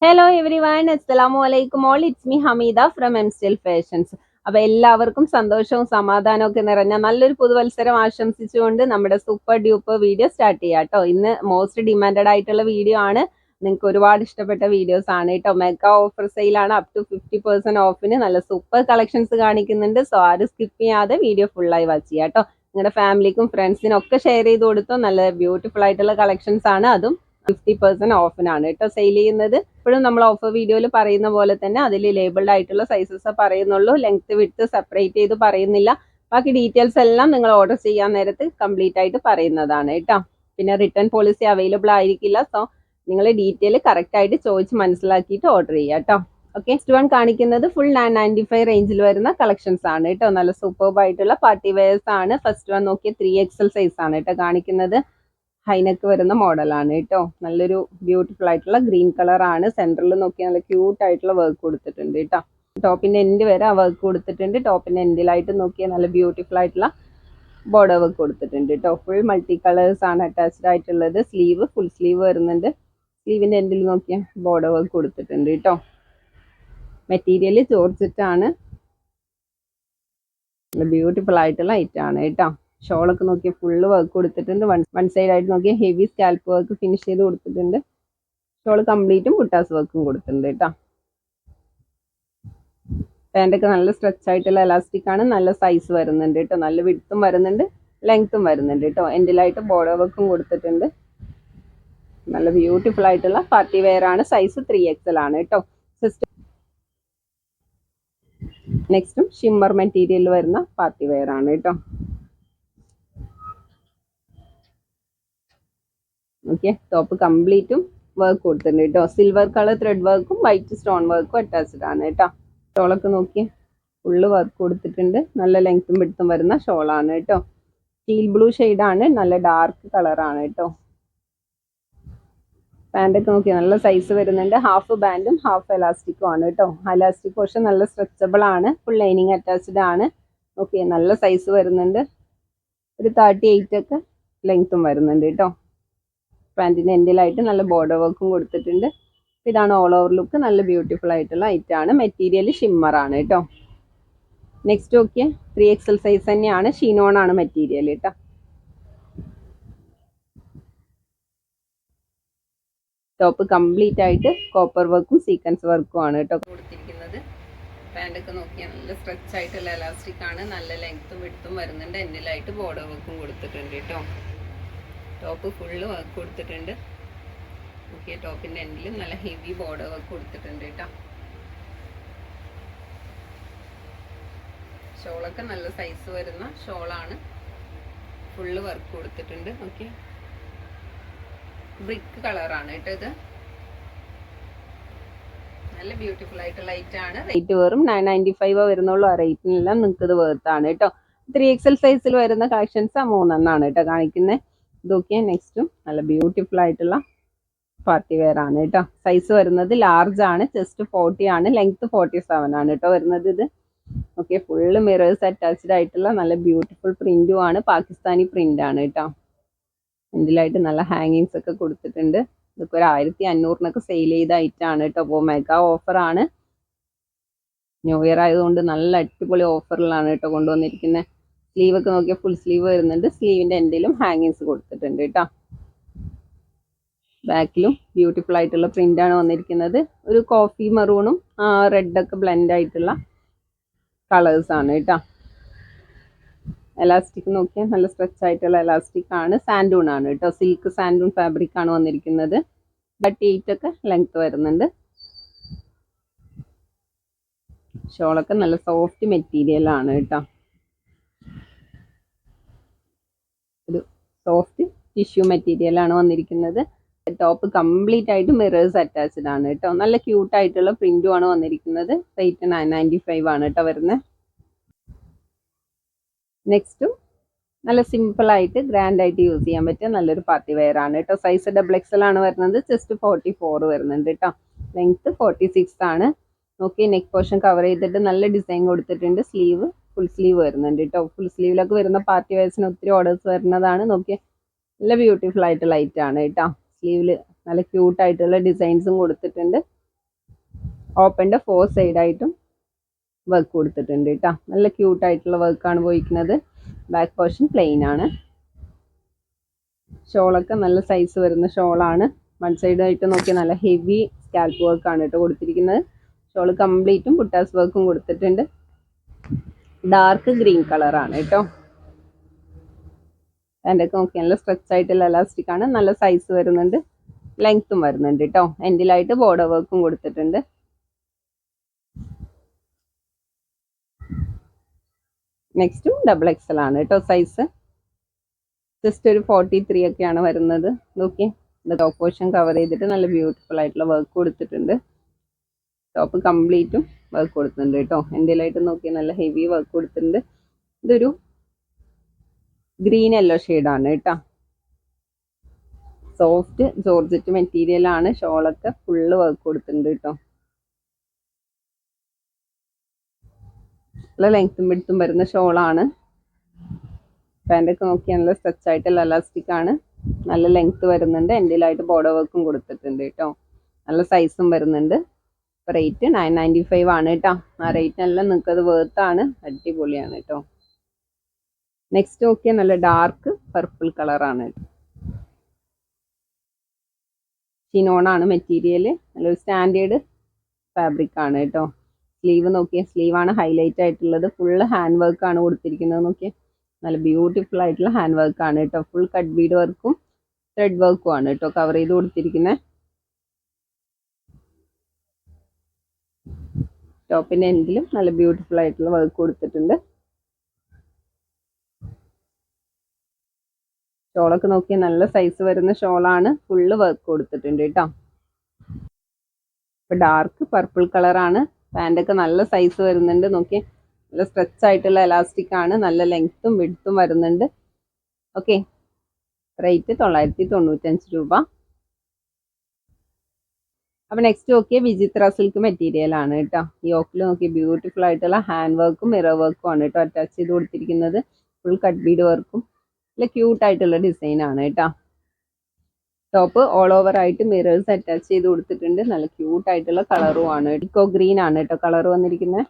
Hello every one, അസ്സലാമു അലൈക്കും all. It's me Hameeda from M style fashions. അപ്പൊ എല്ലാവർക്കും സന്തോഷവും സമാധാനവും ഒക്കെ നിറഞ്ഞ നല്ലൊരു പുതുവത്സരം ആശംസിച്ചുകൊണ്ട് നമ്മുടെ സൂപ്പർ ഡ്യൂപ്പർ വീഡിയോ സ്റ്റാർട്ട് ചെയ്യാം കേട്ടോ. ഇന്ന് മോസ്റ്റ് ഡിമാൻഡഡ് ആയിട്ടുള്ള വീഡിയോ ആണ്. നിങ്ങൾക്ക് ഒരുപാട് ഇഷ്ടപ്പെട്ട വീഡിയോസ് ആണ് കേട്ടോ. മെഗാ ഓഫർ സെയിലാണ്. അപ് ടു 50% ഓഫിന് നല്ല സൂപ്പർ കളക്ഷൻസ് കാണിക്കുന്നുണ്ട്. സോ ആരും സ്കിപ്പ് ചെയ്യാതെ വീഡിയോ ഫുള്ളായി വാച്ച് ചെയ്യാം കേട്ടോ. നിങ്ങളുടെ ഫാമിലിക്കും ഫ്രണ്ട്സിനും ഒക്കെ ഷെയർ ചെയ്ത് കൊടുത്തോ. നല്ല ബ്യൂട്ടിഫുൾ ആയിട്ടുള്ള കളക്ഷൻസ് ആണ്, അതും 50% ഓഫിനാണ് കേട്ടോ സെയിൽ ചെയ്യുന്നത്. ഇപ്പോഴും നമ്മൾ ഓഫർ വീഡിയോയിൽ പറയുന്ന പോലെ തന്നെ അതിൽ ലേബിൾഡ് ആയിട്ടുള്ള സൈസസ് പറയുന്നുള്ളൂ. ലെങ്ത് വിഡ്ത്ത് സെപ്പറേറ്റ് ചെയ്ത് പറയുന്നില്ല. ബാക്കി ഡീറ്റെയിൽസ് എല്ലാം നിങ്ങൾ ഓർഡർ ചെയ്യാൻ നേരത്ത് കംപ്ലീറ്റ് ആയിട്ട് പറയുന്നതാണ് കേട്ടോ. പിന്നെ റിട്ടേൺ പോളിസി അവൈലബിൾ ആയിരിക്കില്ല. സോ നിങ്ങൾ ഡീറ്റെയിൽ കറക്റ്റ് ആയിട്ട് ചോദിച്ച് മനസ്സിലാക്കിയിട്ട് ഓർഡർ ചെയ്യുക കേട്ടോ. ഓക്കെ, നെക്സ്റ്റ് വൺ കാണിക്കുന്നത് ഫുൾ 995 റേഞ്ചിൽ വരുന്ന കളക്ഷൻസ് ആണ് കേട്ടോ. നല്ല സൂപ്പർബ് ആയിട്ടുള്ള പാർട്ടി വെയർസ് ആണ്. ഫസ്റ്റ് വൺ നോക്കിയ 3XL സൈസ് ആണ് കേട്ടോ കാണിക്കുന്നത്. ഹൈനെക്ക് വരുന്ന മോഡലാണ് കേട്ടോ. നല്ലൊരു ബ്യൂട്ടിഫുൾ ആയിട്ടുള്ള ഗ്രീൻ കളർ ആണ്. സെൻറ്ററിൽ നോക്കി നല്ല ക്യൂട്ട് ആയിട്ടുള്ള വർക്ക് കൊടുത്തിട്ടുണ്ട് കേട്ടോ. ടോപ്പിന്റെ എൻഡ് വരെ ആ വർക്ക് കൊടുത്തിട്ടുണ്ട്. ടോപ്പിന്റെ എൻഡിലായിട്ട് നോക്കിയാൽ നല്ല ബ്യൂട്ടിഫുൾ ആയിട്ടുള്ള ബോർഡർ വർക്ക് കൊടുത്തിട്ടുണ്ട് കേട്ടോ. ഫുൾ മൾട്ടി കളേഴ്സ് ആണ് അറ്റാച്ച്ഡ് ആയിട്ടുള്ളത്. സ്ലീവ് ഫുൾ സ്ലീവ് വരുന്നുണ്ട്. സ്ലീവിന്റെ എൻഡിൽ നോക്കിയാൽ ബോർഡർ വർക്ക് കൊടുത്തിട്ടുണ്ട് കേട്ടോ. മെറ്റീരിയൽ ജോർജറ്റ് ആണ്. നല്ല ബ്യൂട്ടിഫുൾ ആയിട്ടുള്ള ഐറ്റം ആണ് കേട്ടോ. ഷോളൊക്കെ നോക്കിയാൽ ഫുള്ള് വർക്ക് കൊടുത്തിട്ടുണ്ട്. വൺ സൈഡ് ആയിട്ട് നോക്കിയാൽ ഹെവി സ്കാൽപ്പ് വർക്ക് ഫിനിഷ് ചെയ്ത് കൊടുത്തിട്ടുണ്ട്. ഷോള് കംപ്ലീറ്റും ബുട്ടാസ് വർക്കും കൊടുത്തിട്ടുണ്ട് കേട്ടോ. പാൻറ്റൊക്കെ നല്ല സ്ട്രെച്ച് ആയിട്ടുള്ള എലാസ്റ്റിക് ആണ്. നല്ല സൈസ് വരുന്നുണ്ട് കേട്ടോ. നല്ല വിഡ്ത്തും വരുന്നുണ്ട്, ലെങ്ത്തും വരുന്നുണ്ട് കേട്ടോ. എൻഡിലായിട്ട് ബോർഡർ വർക്കും കൊടുത്തിട്ടുണ്ട്. നല്ല ബ്യൂട്ടിഫുൾ ആയിട്ടുള്ള പാർട്ടി വെയർ ആണ്. സൈസ് 3XL ആണ് കേട്ടോ. നെക്സ്റ്റും ഷിമ്മർ മെറ്റീരിയൽ വരുന്ന പാർട്ടി വെയർ ആണ് കേട്ടോ. ഓക്കെ, ടോപ്പ് കംപ്ലീറ്റും വർക്ക് കൊടുത്തിട്ടുണ്ട് കേട്ടോ. സിൽവർ കളർ ത്രെഡ് വർക്കും വൈറ്റ് സ്റ്റോൺ വർക്കും അറ്റാച്ച്ഡ് ആണ് കേട്ടോ. ഷോളൊക്കെ നോക്കി ഫുള്ള് വർക്ക് കൊടുത്തിട്ടുണ്ട്. നല്ല ലെങ്ത്തും വിഡ്ത്തും വരുന്ന ഷോളാണ് കേട്ടോ. സ്റ്റീൽ ബ്ലൂ ആണ്. നല്ല ഡാർക്ക് കളറാണ് കേട്ടോ. പാൻറ്റൊക്കെ നോക്കി നല്ല സൈസ് വരുന്നുണ്ട്. ഹാഫ് ബാൻഡും ഹാഫ് എലാസ്റ്റിക്കും ആണ് കേട്ടോ. എലാസ്റ്റിക് പോർഷൻ നല്ല സ്ട്രെച്ചബിൾ ആണ്. ഫുൾ ലൈനിങ് അറ്റാച്ച്ഡ് ആണ്. ഓക്കെ, നല്ല സൈസ് വരുന്നുണ്ട്. ഒരു 38 ഒക്കെ ലെങ്ത്തും വരുന്നുണ്ട് കേട്ടോ. പാൻറ്റിൻ്റെ എൻഡിലായിട്ട് നല്ല ബോർഡർ വർക്കും കൊടുത്തിട്ടുണ്ട്. ഇതാണ് ഓൾ ഓവർ ലുക്ക്. നല്ല ബ്യൂട്ടിഫുൾ ആയിട്ടുള്ള ഐറ്റം ആണ്. മെറ്റീരിയൽ ഷിമ്മർ ആണ് കേട്ടോ. നെക്സ്റ്റ് നോക്കിയാൽ 3XL സൈസ് തന്നെയാണ്. ഷീനോൺ ആണ് മെറ്റീരിയൽ കേട്ടോ. ടോപ്പ് കംപ്ലീറ്റ് ആയിട്ട് കോപ്പർ വർക്കും സീക്വൻസ് വർക്കും ആണ് കേട്ടോ കൊടുത്തിരിക്കുന്നത്. പാൻറ്റൊക്കെ നോക്കിയാൽ നല്ല സ്ട്രെച്ച് ആയിട്ടുള്ള എലാസ്റ്റിക് ആണ്. നല്ല ലെങ്ത്തും വിഡ്ത്തും വരുന്നുണ്ട്. എൻഡിലായിട്ട് ബോർഡർ വർക്കും കൊടുത്തിട്ടുണ്ട് കേട്ടോ. ടോപ്പ് ഫുള്ള് വർക്ക് കൊടുത്തിട്ടുണ്ട്. ഓക്കെ, ടോപ്പിൻ്റെ എൻഡിലും നല്ല ഹെവി ബോർഡർ വർക്ക് കൊടുത്തിട്ടുണ്ട് കേട്ടോ. ഷോളൊക്കെ നല്ല സൈസ് വരുന്ന ഷോളാണ്. ഫുള്ള് വർക്ക് കൊടുത്തിട്ടുണ്ട്. ഓക്കെ, ബ്രിക്ക് കളറാണ് കേട്ടോ ഇത്. നല്ല ബ്യൂട്ടിഫുൾ ആയിട്ടുള്ള ഐറ്റം ആണ്. റേറ്റ് വെറും 995 വരുന്നുള്ളൂ. ആ റേറ്റിനെല്ലാം നിങ്ങൾക്ക് ഇത് വേർത്താണ് കേട്ടോ. 3XL സൈസിൽ വരുന്ന കളക്ഷൻസ് 3 കേട്ടോ കാണിക്കുന്നത്. ഇതൊക്കെ നെക്സ്റ്റും നല്ല ബ്യൂട്ടിഫുൾ ആയിട്ടുള്ള പാർട്ടി വെയർ ആണ് കേട്ടോ. സൈസ് വരുന്നത് ലാർജ് ആണ്. ചെസ്റ്റ് 40 ആണ്. ലെങ്ത് 47 ആണ് കേട്ടോ വരുന്നത് ഇത്. ഓക്കെ, ഫുള്ള് മിറേഴ്സ് അറ്റാച്ച്ഡ് ആയിട്ടുള്ള നല്ല ബ്യൂട്ടിഫുൾ പ്രിന്റും ആണ്. പാകിസ്ഥാനി പ്രിന്റ് ആണ് കേട്ടോ. ഇതിലായിട്ട് നല്ല ഹാങ്ങിങ്സ് ഒക്കെ കൊടുത്തിട്ടുണ്ട്. ഇതൊക്കെ ഒരു 1500 സെയിൽ ചെയ്ത ഐറ്റം ആണ് കേട്ടോ. അപ്പോൾ മെഗാ ഓഫർ ആണ്. ന്യൂ ഇയർ ആയതുകൊണ്ട് നല്ല അടിപൊളി ഓഫറിലാണ് കേട്ടോ കൊണ്ടുവന്നിരിക്കുന്നത്. സ്ലീവ് ഒക്കെ നോക്കിയാൽ ഫുൾ സ്ലീവ് വരുന്നുണ്ട്. സ്ലീവിന്റെ എൻഡിലും ഹാങ്ങിങ്സ് കൊടുത്തിട്ടുണ്ട് കേട്ടോ. ബാക്കിലും ബ്യൂട്ടിഫുൾ ആയിട്ടുള്ള പ്രിന്റ് ആണ് വന്നിരിക്കുന്നത്. ഒരു കോഫി മെറൂണും റെഡൊക്കെ ബ്ലെൻഡ് ആയിട്ടുള്ള കളേഴ്സ് ആണ് കേട്ടോ. എലാസ്റ്റിക് നോക്കിയാൽ നല്ല സ്ട്രെച്ച് ആയിട്ടുള്ള എലാസ്റ്റിക് ആണ്. സാൻഡൂൺ ആണ് കേട്ടോ. സിൽക്ക് സാൻഡൂൺ ഫാബ്രിക് ആണ് വന്നിരിക്കുന്നത്. 38 ഒക്കെ ലെങ്ത് വരുന്നുണ്ട്. ഷോളൊക്കെ നല്ല സോഫ്റ്റ് മെറ്റീരിയൽ ആണ് കേട്ടോ. ഒരു സോഫ്റ്റ് ടിഷ്യൂ മെറ്റീരിയൽ ആണ് വന്നിരിക്കുന്നത്. ടോപ്പ് കംപ്ലീറ്റ് ആയിട്ട് മിറേഴ്സ് അറ്റാച്ച്ഡ് ആണ് കേട്ടോ. നല്ല ക്യൂട്ട് ആയിട്ടുള്ള പ്രിന്റും ആണ് വന്നിരിക്കുന്നത്. റേറ്റ് 995 ആണ് കേട്ടോ വരുന്നത്. നെക്സ്റ്റും നല്ല സിമ്പിൾ ആയിട്ട് ഗ്രാൻഡ് ആയിട്ട് യൂസ് ചെയ്യാൻ പറ്റിയ നല്ലൊരു പാർട്ടി വെയർ ആണ് കേട്ടോ. സൈസ് XXL ആണ് വരുന്നത്. ചെസ്റ്റ് 44 വരുന്നുണ്ട് കേട്ടോ. ലെങ്ത് 46 ആണ്. നോക്കി നെക്ക് പോർഷൻ കവർ ചെയ്തിട്ട് നല്ല ഡിസൈൻ കൊടുത്തിട്ടുണ്ട്. സ്ലീവ് ഫുൾ സ്ലീവ് വരുന്നുണ്ട് കേട്ടോ. ഫുൾ സ്ലീവിലൊക്കെ വരുന്ന പാർട്ടി വെയർസിന് ഒത്തിരി ഓർഡേഴ്സ് വരുന്നതാണ്. നോക്കി നല്ല ബ്യൂട്ടിഫുൾ ആയിട്ടുള്ള ഐറ്റം ആണ് കേട്ടോ. സ്ലീവിൽ നല്ല ക്യൂട്ട് ആയിട്ടുള്ള ഡിസൈൻസും കൊടുത്തിട്ടുണ്ട്. ഓപ്പൻ്റെ 4 സൈഡായിട്ടും വർക്ക് കൊടുത്തിട്ടുണ്ട് കേട്ടോ. നല്ല ക്യൂട്ടായിട്ടുള്ള വർക്കാണ് പോയിരിക്കുന്നത്. ബാക്ക് പോർഷൻ പ്ലെയിൻ ആണ്. ഷോളൊക്കെ നല്ല സൈസ് വരുന്ന ഷോളാണ്. വൺ സൈഡായിട്ട് നോക്കിയാൽ നല്ല ഹെവി സ്കാൽപ്പ് വർക്കാണ് കേട്ടോ കൊടുത്തിരിക്കുന്നത്. ഷോള് കംപ്ലീറ്റും ബുട്ടാസ് വർക്കും കൊടുത്തിട്ടുണ്ട്. ഡാർക്ക് ഗ്രീൻ കളറാണ് കേട്ടോ. അതിൻ്റെയൊക്കെ നോക്കിയാൽ നല്ല സ്ട്രെച്ച് ആയിട്ടുള്ള എലാസ്റ്റിക് ആണ്. നല്ല സൈസ് വരുന്നുണ്ട്, ലെങ്ത്തും വരുന്നുണ്ട് കേട്ടോ. എൻഡിലായിട്ട് ബോർഡർ വർക്കും കൊടുത്തിട്ടുണ്ട്. നെക്സ്റ്റും ഡബിൾ എക്സൽ ആണ് കേട്ടോ സൈസ്. ജസ്റ്റ് ഒരു 43 ഒക്കെയാണ് വരുന്നത്. നോക്കി ടോപ്പ് പോർഷൻ കവർ ചെയ്തിട്ട് നല്ല ബ്യൂട്ടിഫുൾ ആയിട്ടുള്ള വർക്ക് കൊടുത്തിട്ടുണ്ട്. ടോപ്പ് കംപ്ലീറ്റും വർക്ക് കൊടുത്തിട്ടുണ്ട് കേട്ടോ. എൻഡിലായിട്ട് നോക്കി നല്ല ഹെവി വർക്ക് കൊടുത്തിട്ടുണ്ട്. ഇതൊരു ഗ്രീൻ യെല്ലോ ഷെയ്ഡാണ് കേട്ടോ. സോഫ്റ്റ് ജോർജറ്റ് മെറ്റീരിയൽ ആണ്. ഷോളൊക്കെ ഫുള്ള് വർക്ക് കൊടുത്തിട്ടുണ്ട് കേട്ടോ. നല്ല ലെങ്ത്തും വിഡ്ത്തും വരുന്ന ഷോളാണ്. പാൻറ്റൊക്കെ നോക്കിയാൽ നല്ല സ്ട്രെച്ച് ആയിട്ടുള്ള എലാസ്റ്റിക് ആണ്. നല്ല ലെങ്ത്ത് വരുന്നുണ്ട്. എൻഡിലായിട്ട് ബോർഡർ വർക്കും കൊടുത്തിട്ടുണ്ട് കേട്ടോ. നല്ല സൈസും വരുന്നുണ്ട്. റേറ്റ് 995 ആണ് കേട്ടോ. ആ റേറ്റിനെല്ലാം നിങ്ങൾക്ക് അത് വേർത്താണ്. അടിപൊളിയാണ് കേട്ടോ. നെക്സ്റ്റ് നോക്കിയാൽ നല്ല ഡാർക്ക് പർപ്പിൾ കളറാണ്. ഷിനോണാണ് മെറ്റീരിയൽ. നല്ലൊരു സ്റ്റാൻഡേർഡ് ഫാബ്രിക് ആണ് കേട്ടോ. സ്ലീവ് നോക്കിയാൽ സ്ലീവാണ് ഹൈലൈറ്റ് ആയിട്ടുള്ളത്. ഫുള്ള് ഹാൻഡ് വർക്കാണ് കൊടുത്തിരിക്കുന്നത്. നോക്കിയാൽ നല്ല ബ്യൂട്ടിഫുൾ ആയിട്ടുള്ള ഹാൻഡ് വർക്കാണ് കേട്ടോ. ഫുൾ കട്ട് ബീഡ് വർക്കും ത്രെഡ് വർക്കും ആണ് കേട്ടോ കവർ ചെയ്ത് കൊടുത്തിരിക്കുന്നത്. ടോപ്പിൻ്റെ എൻഡിലും നല്ല ബ്യൂട്ടിഫുൾ ആയിട്ടുള്ള വർക്ക് കൊടുത്തിട്ടുണ്ട്. ഷോളൊക്കെ നോക്കിയാൽ നല്ല സൈസ് വരുന്ന ഷോളാണ്. ഫുള്ള് വർക്ക് കൊടുത്തിട്ടുണ്ട് കേട്ടോ. ഇപ്പൊ ഡാർക്ക് പർപ്പിൾ കളറാണ്. പാൻറ്റൊക്കെ നല്ല സൈസ് വരുന്നുണ്ട്. നോക്കി നല്ല സ്ട്രെച്ച് ആയിട്ടുള്ള എലാസ്റ്റിക് ആണ്. നല്ല ലെങ്ത്തും വിഡ്ത്തും വരുന്നുണ്ട്. ഓക്കെ, റേറ്റ് 995 രൂപ. അപ്പോൾ നെക്സ്റ്റ് നോക്കിയ വിചിത്ര സിൽക്ക് മെറ്റീരിയൽ ആണ് കേട്ടോ. യോക്കിൽ നോക്കി ബ്യൂട്ടിഫുൾ ആയിട്ടുള്ള ഹാൻഡ് വർക്കും മിറർ വർക്കും ആണ് കേട്ടോ അറ്റാച്ച് ചെയ്ത് കൊടുത്തിരിക്കുന്നത്. ഫുൾ കട്ട് ബീഡ് വർക്കും നല്ല ക്യൂട്ടായിട്ടുള്ള ഡിസൈൻ ആണ് കേട്ടോ. ടോപ്പ് ഓൾ ഓവർ ആയിട്ട് മിറേഴ്സ് അറ്റാച്ച് ചെയ്ത് കൊടുത്തിട്ടുണ്ട്. നല്ല ക്യൂട്ടായിട്ടുള്ള കളറും ആണ്. ഇക്കോ ഗ്രീൻ ആണ് കേട്ടോ കളർ വന്നിരിക്കുന്നത്.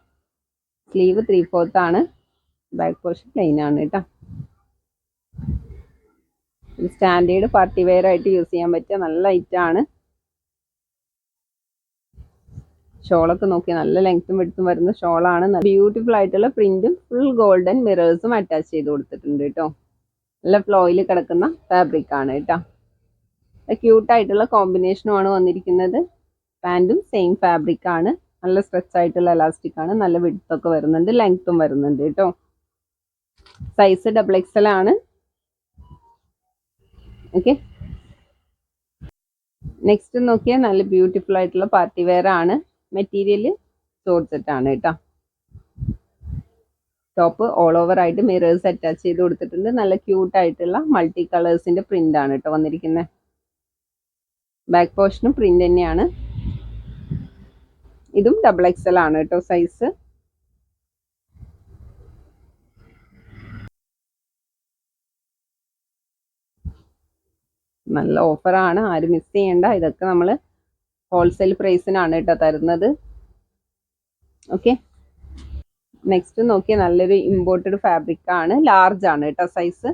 സ്ലീവ് 3/4 ആണ്. ബാക്ക് പോർഷൻ പ്ലെയിൻ ആണ് കേട്ടോ. സ്റ്റാൻഡേർഡ് പാർട്ടി വെയർ ആയിട്ട് യൂസ് ചെയ്യാൻ പറ്റിയ നല്ല ഐറ്റാണ്. ഷോളൊക്കെ നോക്കി നല്ല ലെങ്ത്തും വിഡ്ത്തും വരുന്ന ഷോളാണ്. ബ്യൂട്ടിഫുൾ ആയിട്ടുള്ള പ്രിന്റും ഫുൾ ഗോൾഡൻ മിറേഴ്സും അറ്റാച്ച് ചെയ്ത് കൊടുത്തിട്ടുണ്ട് കേട്ടോ. നല്ല ഫ്ലോയിൽ കിടക്കുന്ന ഫാബ്രിക് ആണ് കേട്ടോ. ക്യൂട്ടായിട്ടുള്ള കോമ്പിനേഷനുമാണ് വന്നിരിക്കുന്നത്. പാൻറ്റും സെയിം ഫാബ്രിക് ആണ്. നല്ല സ്ട്രെച്ച് ആയിട്ടുള്ള എലാസ്റ്റിക് ആണ്. നല്ല വിഡ്ത്തൊക്കെ വരുന്നുണ്ട്, ലെങ്ത്തും വരുന്നുണ്ട് കേട്ടോ. സൈസ് XXL ആണ്. ഓക്കെ, നെക്സ്റ്റ് നോക്കിയാൽ നല്ല ബ്യൂട്ടിഫുൾ ആയിട്ടുള്ള പാർട്ടി വെയർ ആണ്. മെറ്റീരിയൽ ജോർജറ്റ് ആണ് കേട്ടോ. ടോപ്പ് ഓൾ ഓവർ ആയിട്ട് മിറേഴ്സ് അറ്റാച്ച് ചെയ്ത് കൊടുത്തിട്ടുണ്ട്. നല്ല ക്യൂട്ടായിട്ടുള്ള മൾട്ടി കളേഴ്സിന്റെ പ്രിന്റ് ആണ് കേട്ടോ വന്നിരിക്കുന്നത്. ബാക്ക് പോർഷനും പ്രിന്റ് തന്നെയാണ്. ഇതും XXL ആണ് കേട്ടോ സൈസ്. നല്ല ഓഫറാണ്, ആരും മിസ് ചെയ്യണ്ട. ഇതൊക്കെ നമ്മൾ ഹോൾസെയിൽ പ്രൈസിനാണ് കേട്ടോ തരുന്നത്. ഓക്കെ, നെക്സ്റ്റ് നോക്കിയാൽ നല്ലൊരു ഇമ്പോർട്ടഡ് ഫാബ്രിക് ആണ്. ലാർജ് ആണ് കേട്ടോ സൈസ്.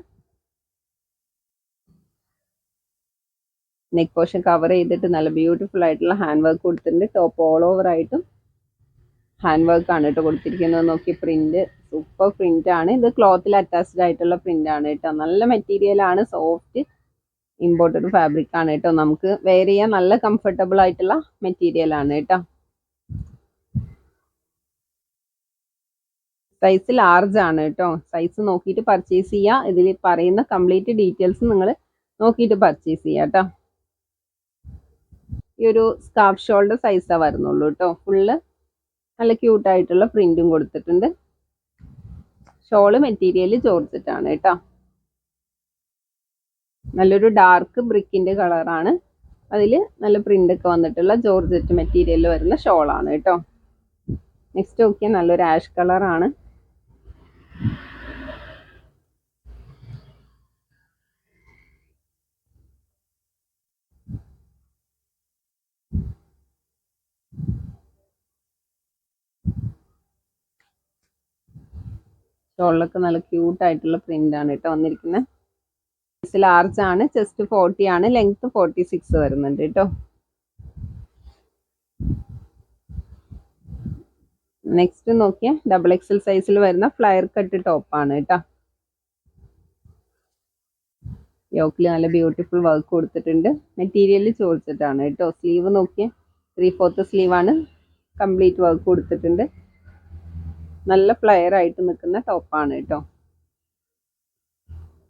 നെക്ക് പോർഷൻ കവർ ചെയ്തിട്ട് നല്ല ബ്യൂട്ടിഫുൾ ആയിട്ടുള്ള ഹാൻഡ് വർക്ക് കൊടുത്തിട്ടുണ്ട്. ടോപ്പ് ഓൾ ഓവർ ആയിട്ടും ഹാൻഡ് വർക്ക് ആണ് കേട്ടോ കൊടുത്തിരിക്കുന്നത്. നോക്കി പ്രിന്റ് സൂപ്പർ പ്രിന്റ് ആണ്. ഇത് ക്ലോത്തിൽ അറ്റാച്ച്ഡ് ആയിട്ടുള്ള പ്രിന്റ് ആണ് കേട്ടോ. നല്ല മെറ്റീരിയൽ ആണ്. സോഫ്റ്റ് ഇമ്പോർട്ടഡ് ഫാബ്രിക് ആണ് കേട്ടോ. നമുക്ക് വെയർ ചെയ്യാൻ നല്ല കംഫർട്ടബിൾ ആയിട്ടുള്ള മെറ്റീരിയൽ ആണ് കേട്ടോ. സൈസ് ലാർജ് ആണ് കേട്ടോ. സൈസ് നോക്കിയിട്ട് പർച്ചേസ് ചെയ്യുക. ഇതിൽ പറയുന്ന കംപ്ലീറ്റ് ഡീറ്റെയിൽസ് നിങ്ങൾ നോക്കിയിട്ട് പർച്ചേസ് ചെയ്യുക കേട്ടോ. ഈ ഒരു സ്കാർഫ് ഷോൾഡർ സൈസാണ് വരുന്നുള്ളൂ കേട്ടോ. ഫുള്ള് നല്ല ക്യൂട്ടായിട്ടുള്ള പ്രിന്റും കൊടുത്തിട്ടുണ്ട്. ഷോള് മെറ്റീരിയൽ ജോർജറ്റ് ആണ് കേട്ടോ. നല്ലൊരു ഡാർക്ക് ബ്രിക്കിന്റെ കളറാണ്. അതിൽ നല്ല പ്രിന്റ് ഒക്കെ വന്നിട്ടുള്ള ജോർജറ്റ് മെറ്റീരിയൽ വരുന്ന ഷോളാണ് കേട്ടോ. നെക്സ്റ്റ് നോക്കിയാൽ നല്ലൊരു ആഷ് കളറാണ്. ഷോളിലൊക്കെ നല്ല ക്യൂട്ടായിട്ടുള്ള പ്രിൻ്റാണ് കേട്ടോ വന്നിരിക്കുന്നത്. ലാർജ് ആണ്, ചെസ്റ്റ് 40 ആണ്, ലെങ്ത് 46 വരുന്നുണ്ട് കേട്ടോ. നെക്സ്റ്റ് നോക്കിയാൽ ഡബിൾ എക്സൽ സൈസിൽ വരുന്ന ഫ്ലയർ കട്ട് ടോപ്പാണ് കേട്ടോ. യോക്കിൽ നല്ല ബ്യൂട്ടിഫുൾ വർക്ക് കൊടുത്തിട്ടുണ്ട്. മെറ്റീരിയൽ ചോദിച്ചിട്ടാണ് കേട്ടോ. സ്ലീവ് നോക്കിയാൽ 3/4 സ്ലീവാണ്, കംപ്ലീറ്റ് വർക്ക് കൊടുത്തിട്ടുണ്ട്. നല്ല ഫ്ലയർ ആയിട്ട് നിൽക്കുന്ന ടോപ്പാണ് കേട്ടോ.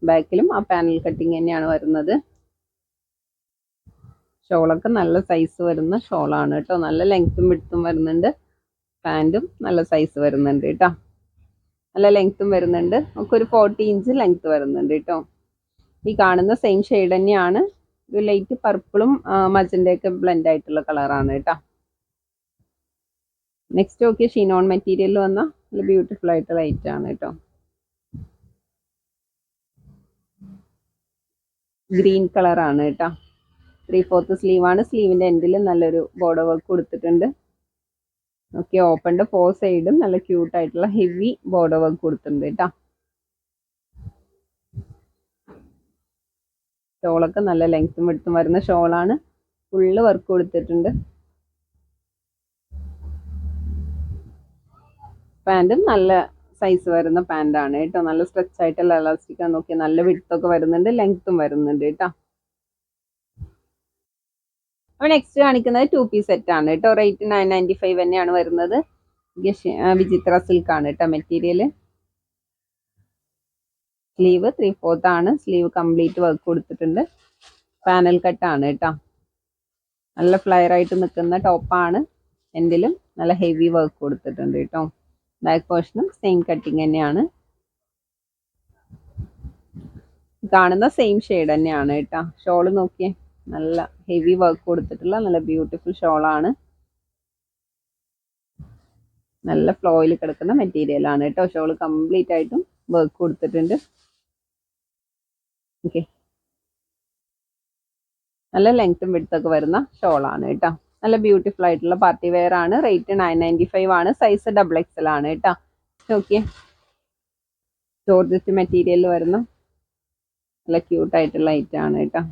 ബാക്കിലും ആ പാനൽ കട്ടിങ് തന്നെയാണ് വരുന്നത്. ഷോളൊക്കെ നല്ല സൈസ് വരുന്ന ഷോളാണ് കേട്ടോ. നല്ല ലെങ്ത്തും വിഡ്ത്തും വരുന്നുണ്ട്. പാൻറ്റും നല്ല സൈസ് വരുന്നുണ്ട് കേട്ടോ. നല്ല ലെങ്ത്തും വരുന്നുണ്ട്. നമുക്ക് ഒരു 40 ഇഞ്ച് ലെങ്ത്ത് വരുന്നുണ്ട് കേട്ടോ. ഈ കാണുന്ന സെയിം ഷെയ്ഡ് തന്നെയാണ്. ഒരു ലൈറ്റ് പർപ്പിളും മജൻ്റെയൊക്കെ ബ്ലെൻഡ് ആയിട്ടുള്ള കളറാണ് കേട്ടോ. നെക്സ്റ്റ് നോക്കിയ ഷിനോൺ മെറ്റീരിയലിൽ വന്ന നല്ല ബ്യൂട്ടിഫുൾ ആയിട്ട് ലൈറ്റ് ആണ് കേട്ടോ. ഗ്രീൻ കളറാണ് കേട്ടോ. 3/4 സ്ലീവാണ്. സ്ലീവിൻ്റെ എൻഡിൽ നല്ലൊരു ബോർഡർ വർക്ക് കൊടുത്തിട്ടുണ്ട്. ഓക്കെ, ഓപ്പണിൻ്റെ 4 സൈഡും നല്ല ക്യൂട്ടായിട്ടുള്ള ഹെവി ബോർഡർ വർക്ക് കൊടുത്തിട്ടുണ്ട് കേട്ടോ. ഷോളൊക്കെ നല്ല ലെങ്ത്തും വിഡ്ത്തും വരുന്ന ഷോളാണ്. ഫുള്ള് വർക്ക് കൊടുത്തിട്ടുണ്ട്. പാൻറ്റും നല്ല സൈസ് വരുന്ന പാൻറ്റാണ് കേട്ടോ. നല്ല സ്ട്രെച്ച് ആയിട്ടുള്ള എലാസ്റ്റിക് ആണ്. നോക്കിയാൽ നല്ല വിഡ്ത്തൊക്കെ വരുന്നുണ്ട്, ലെങ്ത്തും വരുന്നുണ്ട് കേട്ടോ. അപ്പോൾ നെക്സ്റ്റ് കാണിക്കുന്നത് 2 പീസ് സെറ്റ് ആണ് കേട്ടോ. റേറ്റ് 995 തന്നെയാണ് വരുന്നത്. വിചിത്ര സിൽക്ക് ആണ് കേട്ടോ മെറ്റീരിയൽ. സ്ലീവ് 3/4 ആണ്. സ്ലീവ് കംപ്ലീറ്റ് വർക്ക് കൊടുത്തിട്ടുണ്ട്. പാനൽ കട്ടാണ് കേട്ടോ. നല്ല ഫ്ലയർ ആയിട്ട് നിൽക്കുന്ന ടോപ്പാണ്. എൻഡിലും നല്ല ഹെവി വർക്ക് കൊടുത്തിട്ടുണ്ട് കേട്ടോ. ബാക്ക് പോർഷനും സെയിം കട്ടിങ് തന്നെയാണ്. കാണുന്ന സെയിം ഷെയ്ഡ് തന്നെയാണ് കേട്ടോ. ഷോള് നോക്കിയേ, നല്ല ഹെവി വർക്ക് കൊടുത്തിട്ടുള്ള നല്ല ബ്യൂട്ടിഫുൾ ഷോളാണ്. നല്ല ഫ്ലോയിൽ കിടക്കുന്ന മെറ്റീരിയൽ ആണ് കേട്ടോ. ഷോള് കംപ്ലീറ്റ് ആയിട്ടും വർക്ക് കൊടുത്തിട്ടുണ്ട്. ഓക്കെ, നല്ല ലെങ്ത്തും വിഡ്ത്തൊക്കെ വരുന്ന ഷോളാണ് കേട്ടോ. നല്ല ബ്യൂട്ടിഫുൾ ആയിട്ടുള്ള പാർട്ടി വെയർ ആണ്. റേറ്റ് 995 ആണ്. സൈസ് XXL ആണ് കേട്ടോ. ഓക്കെ, ജോർജറ്റ് മെറ്റീരിയലിൽ വരുന്ന നല്ല ക്യൂട്ടായിട്ടുള്ള ഐറ്റം ആണ് കേട്ടോ.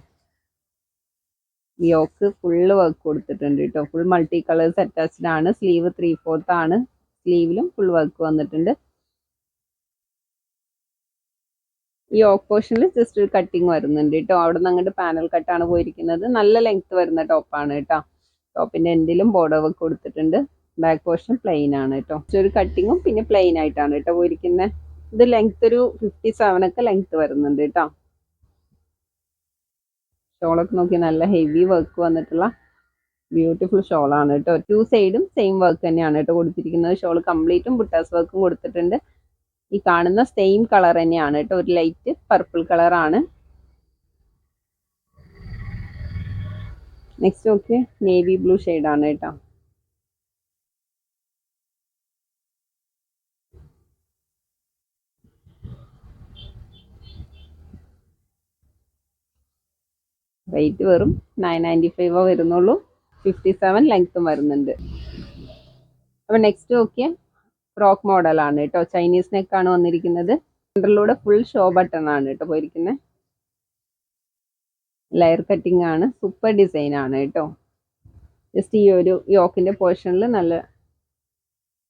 യോക്ക് ഫുള്ള് വർക്ക് കൊടുത്തിട്ടുണ്ട് കേട്ടോ. ഫുൾ മൾട്ടി കളേഴ്സ് അറ്റാച്ച്ഡ് ആണ്. സ്ലീവ് 3/4 ആണ്. സ്ലീവിലും ഫുൾ വർക്ക് വന്നിട്ടുണ്ട്. ഈ യോക്ക് പോർഷനിൽ ജസ്റ്റ് ഒരു കട്ടിങ് വരുന്നുണ്ട് കേട്ടോ. അവിടെ നിന്ന് അങ്ങോട്ട് പാനൽ കട്ടാണ് പോയിരിക്കുന്നത്. നല്ല ലെങ്ത്ത് വരുന്ന ടോപ്പാണ് കേട്ടോ. ടോപ്പിൻ്റെ എൻഡിലും ബോർഡർ വർക്ക് കൊടുത്തിട്ടുണ്ട്. ബാക്ക് പോർഷൻ പ്ലെയിൻ ആണ് കേട്ടോ. ഒരു കട്ടിങ്ങും പിന്നെ പ്ലെയിൻ ആയിട്ടാണ് കേട്ടോ പോയിരിക്കുന്നത്. ഇത് ലെങ്ത്ത് ഒരു 57 ഒക്കെ ലെങ്ത്ത് വരുന്നുണ്ട് കേട്ടോ. ഷോളൊക്കെ നോക്കി നല്ല ഹെവി വർക്ക് വന്നിട്ടുള്ള ബ്യൂട്ടിഫുൾ ഷോളാണ് കേട്ടോ. 2 സൈഡും സെയിം വർക്ക് തന്നെയാണ് കേട്ടോ കൊടുത്തിരിക്കുന്നത്. ഷോൾ കംപ്ലീറ്റും ബുട്ടാസ് വർക്കും കൊടുത്തിട്ടുണ്ട്. ഈ കാണുന്ന സെയിം കളർ തന്നെയാണ് കേട്ടോ. ഒരു ലൈറ്റ് പർപ്പിൾ കളറാണ്. നെക്സ്റ്റ് നോക്കിയേ, നേവി ബ്ലൂ ഷെയ്ഡാണ് കേട്ടോ. റേറ്റ് വെറും 995 വരുന്നുള്ളൂ. 57 ലെങ്ത്തും വരുന്നുണ്ട്. അപ്പോൾ നെക്സ്റ്റ് നോക്കിയാൽ ഫ്രോക്ക് മോഡലാണ് കേട്ടോ. ചൈനീസ് നെക്കാണ് വന്നിരിക്കുന്നത്. സെൻറ്ററിലൂടെ ഫുൾ ഷോ ബട്ടൺ ആണ് കേട്ടോ പോയിരിക്കുന്നത്. ലെയർ കട്ടിംഗ് ആണ്. സൂപ്പർ ഡിസൈൻ ആണ് കേട്ടോ. ജസ്റ്റ് ഈ ഒരു യോക്കിൻ്റെ പോർഷനിൽ നല്ല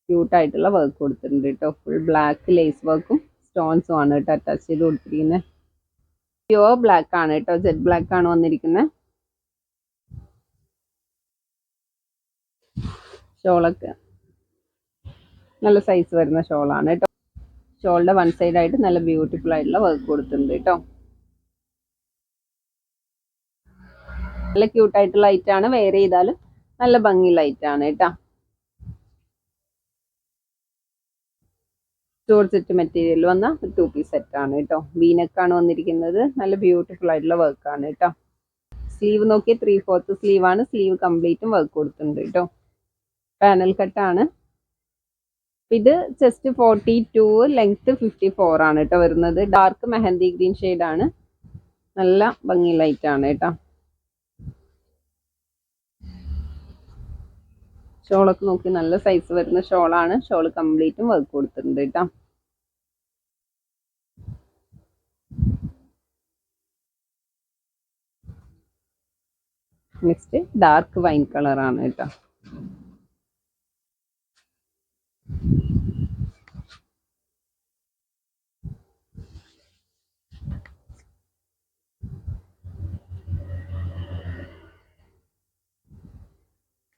ക്യൂട്ടായിട്ടുള്ള വർക്ക് കൊടുത്തിട്ടുണ്ട് കേട്ടോ. ഫുൾ ബ്ലാക്ക് ലേസ് വർക്കും സ്റ്റോൺസും ആണ് കേട്ടോ അറ്റാച്ച് ചെയ്ത് കൊടുത്തിരിക്കുന്നത്. പ്യുവർ ബ്ലാക്ക് ആണ് കേട്ടോ. ജെറ്റ് ബ്ലാക്ക് ആണ് വന്നിരിക്കുന്നത്. ഷോളൊക്കെ നല്ല സൈസ് വരുന്ന ഷോളാണ് കേട്ടോ. ഷോളിൻ്റെ വൺ സൈഡ് ആയിട്ട് നല്ല ബ്യൂട്ടിഫുൾ ആയിട്ടുള്ള വർക്ക് കൊടുത്തിട്ടുണ്ട് കേട്ടോ. നല്ല ക്യൂട്ടായിട്ടുള്ള ഐറ്റാണ്. വെയർ ചെയ്താലും നല്ല ഭംഗിയുള്ള ഐറ്റാണ് കേട്ടോ. ജോർജറ്റ് മെറ്റീരിയൽ വന്ന 2 പീസ് സെറ്റ് ആണ് കേട്ടോ. വീനക്കാണ് വന്നിരിക്കുന്നത്. നല്ല ബ്യൂട്ടിഫുൾ ആയിട്ടുള്ള വർക്കാണ് കേട്ടോ. സ്ലീവ് നോക്കിയാൽ 3/4 സ്ലീവാണ്. സ്ലീവ് കംപ്ലീറ്റും വർക്ക് കൊടുത്തിട്ടുണ്ട് കേട്ടോ. പാനൽ കട്ടാണ്. ഇത് ചെസ്റ്റ് 42, ലെങ്ത് 54 ആണ് കേട്ടോ വരുന്നത്. ഡാർക്ക് മെഹന്തി ഗ്രീൻ ഷെയ്ഡാണ്. നല്ല ഭംഗിയുള്ള ഐറ്റാണ് കേട്ടോ. ഷോളൊക്കെ നോക്കി നല്ല സൈസ് വരുന്ന ഷോളാണ്. ഷോൾ കംപ്ലീറ്റും വർക്ക് കൊടുത്തിട്ടുണ്ട് കേട്ടോ. നെക്സ്റ്റ് ഡാർക്ക് വൈൻ കളറാണ് കേട്ടോ.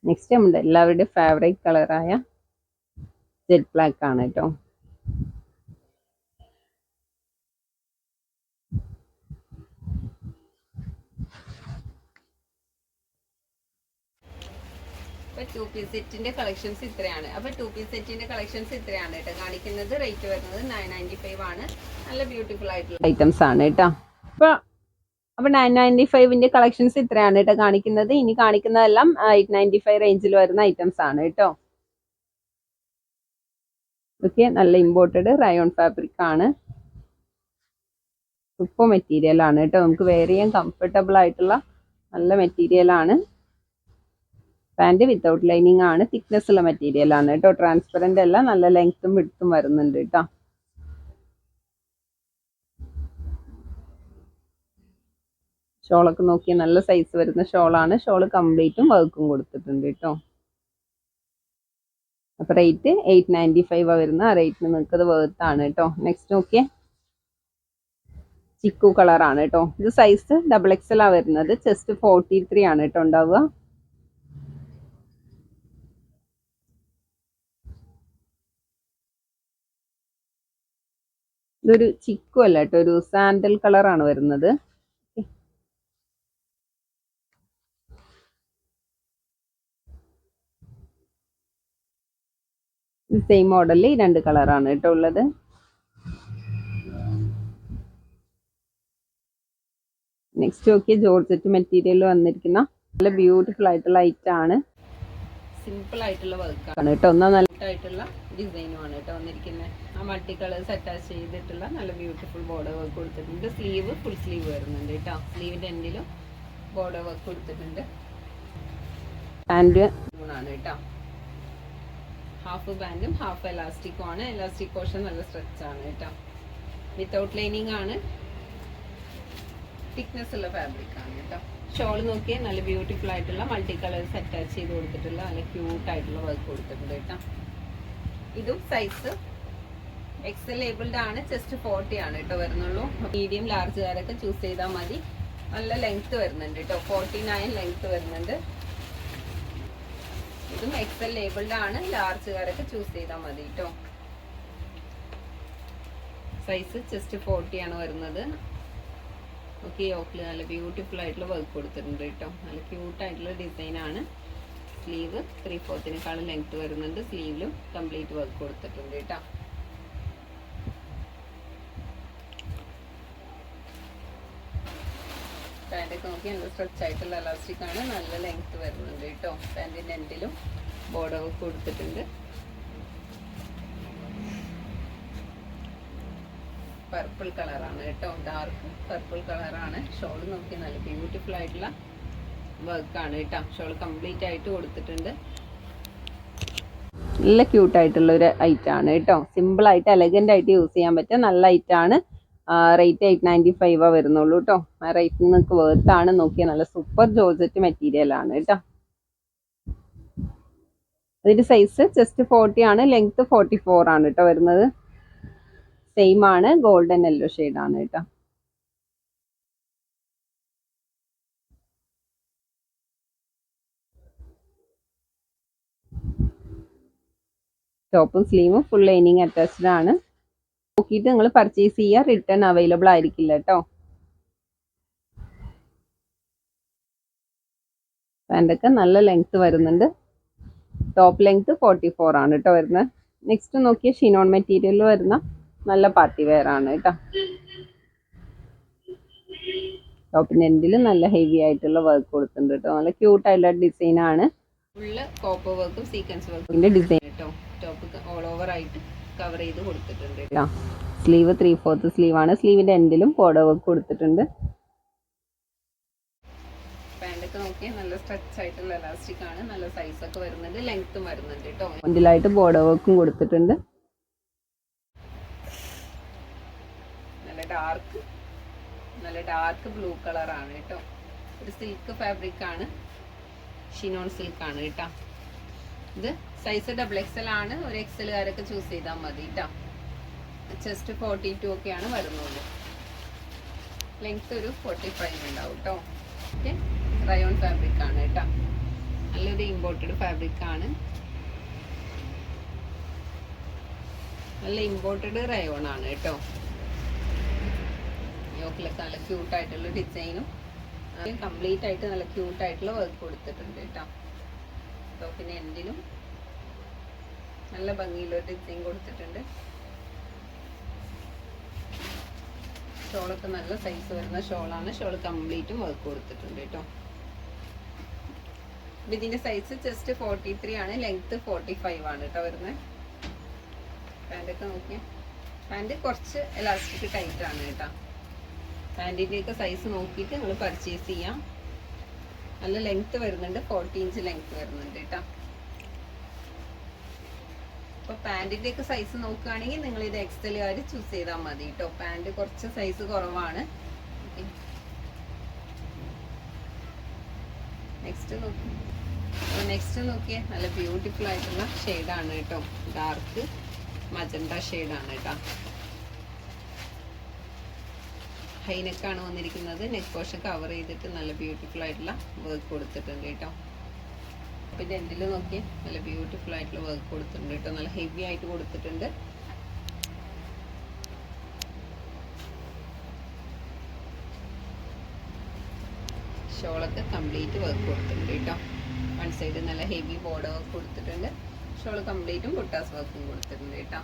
നെക്സ്റ്റ് നമ്മുടെ എല്ലാവരുടെയും ഫേവറേറ്റ് കളറായ ജെറ്റ് ബ്ലാക്ക് ആണ് കേട്ടോ. അപ്പോൾ 2 പീസ് സെറ്റിന്റെ കളക്ഷൻസ് ഇത്രയാണ്. അപ്പോൾ 2 പീസ് സെറ്റിന്റെ കളക്ഷൻസ് ഇത്രയാണ് കേട്ടോ കാണിക്കുന്നത്. റേറ്റ് വരുന്നത് 995 ആണ്. നല്ല ബ്യൂട്ടിഫുൾ ആയിട്ടുള്ള ഐറ്റംസ് ആണ് കേട്ടോ. അപ്പോൾ 995ന്റെ കളക്ഷൻസ് ഇത്രയാണ് കേട്ടോ കാണിക്കുന്നത്. ഇനി കാണിക്കുന്നതെല്ലാം 895 റേഞ്ചിൽ വരുന്ന ഐറ്റംസ് ആണ് കേട്ടോ. ഓക്കെ, നല്ല ഇമ്പോർട്ടഡ് റയോൺ ഫാബ്രിക് ആണ്. സൂപ്പർ മെറ്റീരിയൽ ആണ് കേട്ടോ. നമുക്ക് വെയർ ചെയ്യാൻ കംഫർട്ടബിൾ ആയിട്ടുള്ള നല്ല മെറ്റീരിയൽ ആണ്. പാൻറ് വിത്തൗട്ട് ലൈനിങ് ആണ്. തിക്നെസ് ഉള്ള മെറ്റീരിയൽ ആണ് കേട്ടോ. ട്രാൻസ്പെറൻ്റ് അല്ല, നല്ല ലെങ്ത്തും വിഡ്ത്തും വരുന്നുണ്ട് കേട്ടോ. ഷോളൊക്കെ നോക്കിയാൽ നല്ല സൈസ് വരുന്ന ഷോളാണ്. ഷോള് കംപ്ലീറ്റും വർക്കും കൊടുത്തിട്ടുണ്ട് കേട്ടോ. അപ്പോൾ റേറ്റ് 895 വരുന്ന ആ റേറ്റിന് നിങ്ങൾക്ക് അത് വേർത്താണ് കേട്ടോ. നെക്സ്റ്റ് നോക്കിയേ, ചിക്കു കളറാണ് കേട്ടോ. ഇത് സൈസ് XXL ആ വരുന്നത്. ചെസ്റ്റ് 43 ആണ് കേട്ടോ ഉണ്ടാവുക. ഇതൊരു ചിക്കു അല്ല കേട്ടോ, ഒരു സാൻഡൽ കളറാണ് വരുന്നത്. സെയിം മോഡലിൽ 2 കളറാണ് കേട്ടോ ഉള്ളത്. നെക്സ്റ്റ് നോക്കിയ ജോർജറ്റ് മെറ്റീരിയൽ വന്നിരിക്കുന്ന നല്ല ബ്യൂട്ടിഫുൾ ആയിട്ടുള്ള ഐറ്റം ആണ്. സിമ്പിൾ ആയിട്ടുള്ള വർക്കാണ് കേട്ടോ. ഒന്നാം നല്ലതായിട്ടുള്ള ഡിസൈനുമാണ് കേട്ടോ വന്നിരിക്കുന്നത്. ആ മൾട്ടി കളേഴ്സ് അറ്റാച്ച് ചെയ്തിട്ടുള്ള നല്ല ബ്യൂട്ടിഫുൾ ബോർഡർ വർക്ക് കൊടുത്തിട്ടുണ്ട്. സ്ലീവ് ഫുൾ സ്ലീവ് വരുന്നുണ്ട് കേട്ടോ. സ്ലീവിൻ്റെ എൻഡിലും ബോർഡർ വർക്ക് കൊടുത്തിട്ടുണ്ട്. പാൻറ് ആണ് കേട്ടോ. ഹാഫ് പാൻറ്റും ഹാഫ് എലാസ്റ്റിക്കും ആണ്. എലാസ്റ്റിക് പോർഷൻ നല്ല സ്ട്രെച്ച് ആണ് കേട്ടോ. വിത്തൗട്ട് ലൈനിങ് ആണ്. തിക്നെസ് ഉള്ള ഫാബ്രിക് ആണ് കേട്ടോ. ഷോൾ നോക്കിയാൽ നല്ല ബ്യൂട്ടിഫുൾ ആയിട്ടുള്ള മൾട്ടി കളേഴ്സ് അറ്റാച്ച് ചെയ്ത് കൊടുത്തിട്ടുള്ള നല്ല ക്യൂട്ട് ആയിട്ടുള്ള വർക്ക് കൊടുത്തിട്ടുണ്ട് കേട്ടോ. ഇതും സൈസ് XL ലേബിൾഡ് ആണ്. ചെസ്റ്റ് 40 ആണ് കേട്ടോ വരുന്നുള്ളൂ. മീഡിയം ലാർജുകാരൊക്കെ ചൂസ് ചെയ്താൽ മതി. നല്ല ലെങ്ത് വരുന്നുണ്ട് കേട്ടോ. 49 ലെങ്ത് വരുന്നുണ്ട്. ഇതും XL ലേബിൾഡ് ആണ്. ലാർജുകാരൊക്കെ ചൂസ് ചെയ്താൽ മതി കേട്ടോ. സൈസ് ചെസ്റ്റ് 40 ആണ് വരുന്നത്. ഓക്കെ, യോക്കിൽ നല്ല ബ്യൂട്ടിഫുൾ ആയിട്ടുള്ള വർക്ക് കൊടുത്തിട്ടുണ്ട് കേട്ടോ. നല്ല ക്യൂട്ട് ആയിട്ടുള്ള ഡിസൈൻ ആണ്. സ്ലീവ് 3/4 ലെങ്ത് വരുന്നുണ്ട്. സ്ലീവിലും കംപ്ലീറ്റ് വർക്ക് കൊടുത്തിട്ടുണ്ട് കേട്ടോ. പാൻറ്റൊക്കെ നോക്കി നല്ല സ്ട്രെച്ച് ആയിട്ടുള്ള എലാസ്റ്റിക് ആണ്. നല്ല ലെങ്ത് വരുന്നുണ്ട് കേട്ടോ. പാൻറ്റിൻ്റെ എൻഡിലും ബോർഡർ വർക്ക് കൊടുത്തിട്ടുണ്ട്. പർപ്പിൾ കളറാണ് കേട്ടോ. ഡാർക്ക് പർപ്പിൾ കളറാണ്. ഷോൾ നോക്കി നല്ല ബ്യൂട്ടിഫുൾ ആയിട്ടുള്ള വർക്കാണ് കേട്ടോ. ഷോൾ കംപ്ലീറ്റ് ആയിട്ട് കൊടുത്തിട്ടുണ്ട്. നല്ല ക്യൂട്ടായിട്ടുള്ള ഒരു ഐറ്റം ആണ് കേട്ടോ. സിമ്പിളായിട്ട് എലഗൻ്റ് ആയിട്ട് യൂസ് ചെയ്യാൻ പറ്റിയ നല്ല ഐറ്റം ആണ്. റേറ്റ് 895 വരുന്നുള്ളൂ കേട്ടോ. ആ റേറ്റിന് നിങ്ങൾക്ക് വേർത്താണ്. നോക്കിയാൽ നല്ല സൂപ്പർ ജോർജറ്റ് മെറ്റീരിയൽ ആണ് കേട്ടോ. അതിൻ്റെ സൈസ് ചെസ്റ്റ് 40 ആണ്. ലെങ്ത് 44 ആണ് കേട്ടോ വരുന്നത്. സെയിം ആണ്. ഗോൾഡൻ യെല്ലോ ഷെയ്ഡ് ആണ് കേട്ടോ. ടോപ്പും സ്ലീവും ഫുൾ ലൈനിങ് അറ്റാച്ച്ഡ് ആണ്. നോക്കിയിട്ട് നിങ്ങൾ പർച്ചേസ് ചെയ്യുക. റിട്ടേൺ അവൈലബിൾ ആയിരിക്കില്ല കേട്ടോ. പാൻറ്റൊക്കെ നല്ല ലെങ്ത് വരുന്നുണ്ട്. ടോപ്പ് ലെങ്ത് 44 ആണ് കേട്ടോ വരുന്നത്. നെക്സ്റ്റ് നോക്കിയ ഷിനോൺ മെറ്റീരിയൽ വരുന്ന നല്ല പാർട്ടി വെയർ ആണ് കേട്ടോ. ടോപ്പിൻ്റെ എൻഡിൽ നല്ല ഹെവി ആയിട്ടുള്ള വർക്ക് കൊടുത്തിട്ടുണ്ട് കേട്ടോ. നല്ല ക്യൂട്ടായിട്ടുള്ള ഡിസൈൻ ആണ്. ഫുള്ള് കോപ്പർ വർക്കും സീക്വൻസ് വർക്കിൻ്റെ ഡിസൈൻ കേട്ടോ. ടോപ്പ് ഓൾ ഓവർ ആയിട്ട് കവർ ചെയ്ത് കൊടുത്തിട്ടുണ്ട് കേട്ടോ. സ്ലീവ് 3/4 സ്ലീവ് ആണ്. സ്ലീവിൻ്റെ എൻഡിലും ബോർഡർ വർക്ക് കൊടുത്തിട്ടുണ്ട്. പാൻറ്റൊക്കെ നോക്കിയാൽ നല്ല സ്ട്രെച്ച് ആയിട്ടുള്ള എലാസ്റ്റിക് ആണ്. നല്ല സൈസൊക്കെ വരുന്നുണ്ട്. ലെങ്ത്തും വരുന്നുണ്ട് കേട്ടോ. എൻഡിലായിട്ട് ബോർഡർ വർക്കും കൊടുത്തിട്ടുണ്ട്. നല്ല ഡാർക്ക് ബ്ലൂ കളറാണ് കേട്ടോ. ഒരു സിൽക്ക് ഫാബ്രിക് ആണ്. ഷിനോൺ സിൽക്കാണ് കേട്ടോ. ഇത് സൈസ് XXL ആണ്. ഒരു XL-കാരൊക്കെ ചൂസ് ചെയ്താൽ മതി കേട്ടോ. ചെസ്റ്റ് 42 ഒക്കെയാണ് വരുന്നുള്ളൂ. ലെങ്ത് ഒരു 45 ഉണ്ടാവും കേട്ടോ. ഓക്കെ, റയോൺ ഫാബ്രിക് ആണ് കേട്ടോ. നല്ലൊരു ഇമ്പോർട്ടഡ് ഫാബ്രിക് ആണ്. നല്ല ഇമ്പോർട്ടഡ് റയോൺ ആണ് കേട്ടോ. യോക്കിലൊക്കെ നല്ല ക്യൂട്ടായിട്ടുള്ള ഡിസൈനും കംപ്ലീറ്റ് ആയിട്ട് നല്ല ക്യൂട്ടായിട്ടുള്ള വർക്ക് കൊടുത്തിട്ടുണ്ട് കേട്ടോ. ടോപ്പിന് എൻഡിലും നല്ല ഭംഗിയുള്ള ഡിസൈൻ കൊടുത്തിട്ടുണ്ട്. ഷോളൊക്കെ നല്ല സൈസ് വരുന്ന ഷോളാണ്. ഷോൾ കംപ്ലീറ്റും വർക്ക് കൊടുത്തിട്ടുണ്ട് കേട്ടോ. ഇതിന്റെ സൈസ് ചെസ്റ്റ് 43 ആണ്. ലെങ്ത് 45 ആണ് കേട്ടോ വരുന്നത്. പാൻറ്റൊക്കെ നോക്കിയാൽ പാൻറ് കുറച്ച് എലാസ്റ്റിക് ടൈറ്റ് ആണ് കേട്ടോ. പാൻറ്റിൻ്റെയൊക്കെ സൈസ് നോക്കിയിട്ട് നിങ്ങൾ പർച്ചേസ് ചെയ്യാം. നല്ല ലെങ്ത് വരുന്നുണ്ട്. 40 ഇഞ്ച് ലെങ്ത് വരുന്നുണ്ട് കേട്ടോ. അപ്പോൾ പാൻറ്റിൻ്റെയൊക്കെ സൈസ് നോക്കുകയാണെങ്കിൽ നിങ്ങൾ ഇത് XL-കാർ ചൂസ് ചെയ്താൽ മതി കേട്ടോ. പാൻറ് കുറച്ച് സൈസ് കുറവാണ്. നെക്സ്റ്റ് നോക്കിയേ, നല്ല ബ്യൂട്ടിഫുൾ ആയിട്ടുള്ള ഷെയ്ഡാണ് കേട്ടോ. ഡാർക്ക് മജന്ത ഷെയ്ഡാണ് കേട്ടോ. ഹൈനെക്കാണ് വന്നിരിക്കുന്നത്. നെക്ക് പോർഷൻ കവർ ചെയ്തിട്ട് നല്ല ബ്യൂട്ടിഫുൾ ആയിട്ടുള്ള വർക്ക് കൊടുത്തിട്ടുണ്ട് കേട്ടോ. പിന്നെ എൻഡിൽ നോക്കിയേ, നല്ല ബ്യൂട്ടിഫുൾ ആയിട്ടുള്ള വർക്ക് കൊടുത്തിട്ടുണ്ട് കേട്ടോ. നല്ല ഹെവി ആയിട്ട് കൊടുത്തിട്ടുണ്ട്. ഷോളൊക്കെ കംപ്ലീറ്റ് വർക്ക് കൊടുത്തിട്ടുണ്ട് കേട്ടോ. വൺ സൈഡ് നല്ല ഹെവി ബോർഡർ വർക്ക് കൊടുത്തിട്ടുണ്ട്. ഷോൾ കംപ്ലീറ്റും ബുട്ടാസ് വർക്കും കൊടുത്തിട്ടുണ്ട് കേട്ടോ.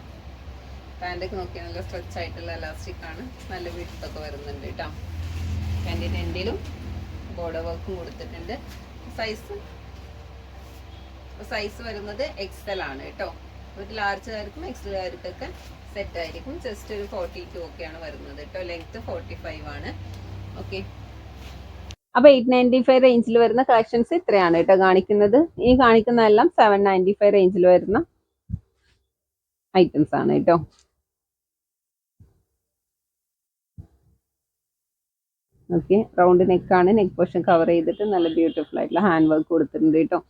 പാൻറ്റൊക്കെ നോക്കിയാൽ നല്ല സ്ട്രെച്ച് ആയിട്ടുള്ള എലാസ്റ്റിക് ആണ്. നല്ല വിഡ്ത്തൊക്കെ വരുന്നുണ്ട് കേട്ടോ. പാൻറ്റിൻ്റെ എൻഡിലും ബോർഡർ വർക്കും കൊടുത്തിട്ടുണ്ട്. സൈസ് വരുന്നത് XL ആണ് കേട്ടോ. ഒരു ലാർജുകാർക്കും XL-കാർക്കൊക്കെ സെറ്റ് ആയിരിക്കും. ജസ്റ്റ് ഒരു 42 ഒക്കെയാണ് വരുന്നത് കേട്ടോ. ലെങ്ത് 45 ആണ്. ഓക്കെ, അപ്പോൾ 895 റേഞ്ചിൽ വരുന്ന കളക്ഷൻസ് ഇത്രയാണ് കേട്ടോ കാണിക്കുന്നത്. ഇനി കാണിക്കുന്നതെല്ലാം 795 റേഞ്ചിൽ വരുന്ന ഐറ്റംസ് ആണ് കേട്ടോ. ഓക്കെ, റൗണ്ട് നെക്കാണ്. നെക്ക് പോർഷൻ കവർ ചെയ്തിട്ട് നല്ല ബ്യൂട്ടിഫുൾ ആയിട്ടുള്ള ഹാൻഡ് വർക്ക് കൊടുത്തിട്ടുണ്ട് കേട്ടോ.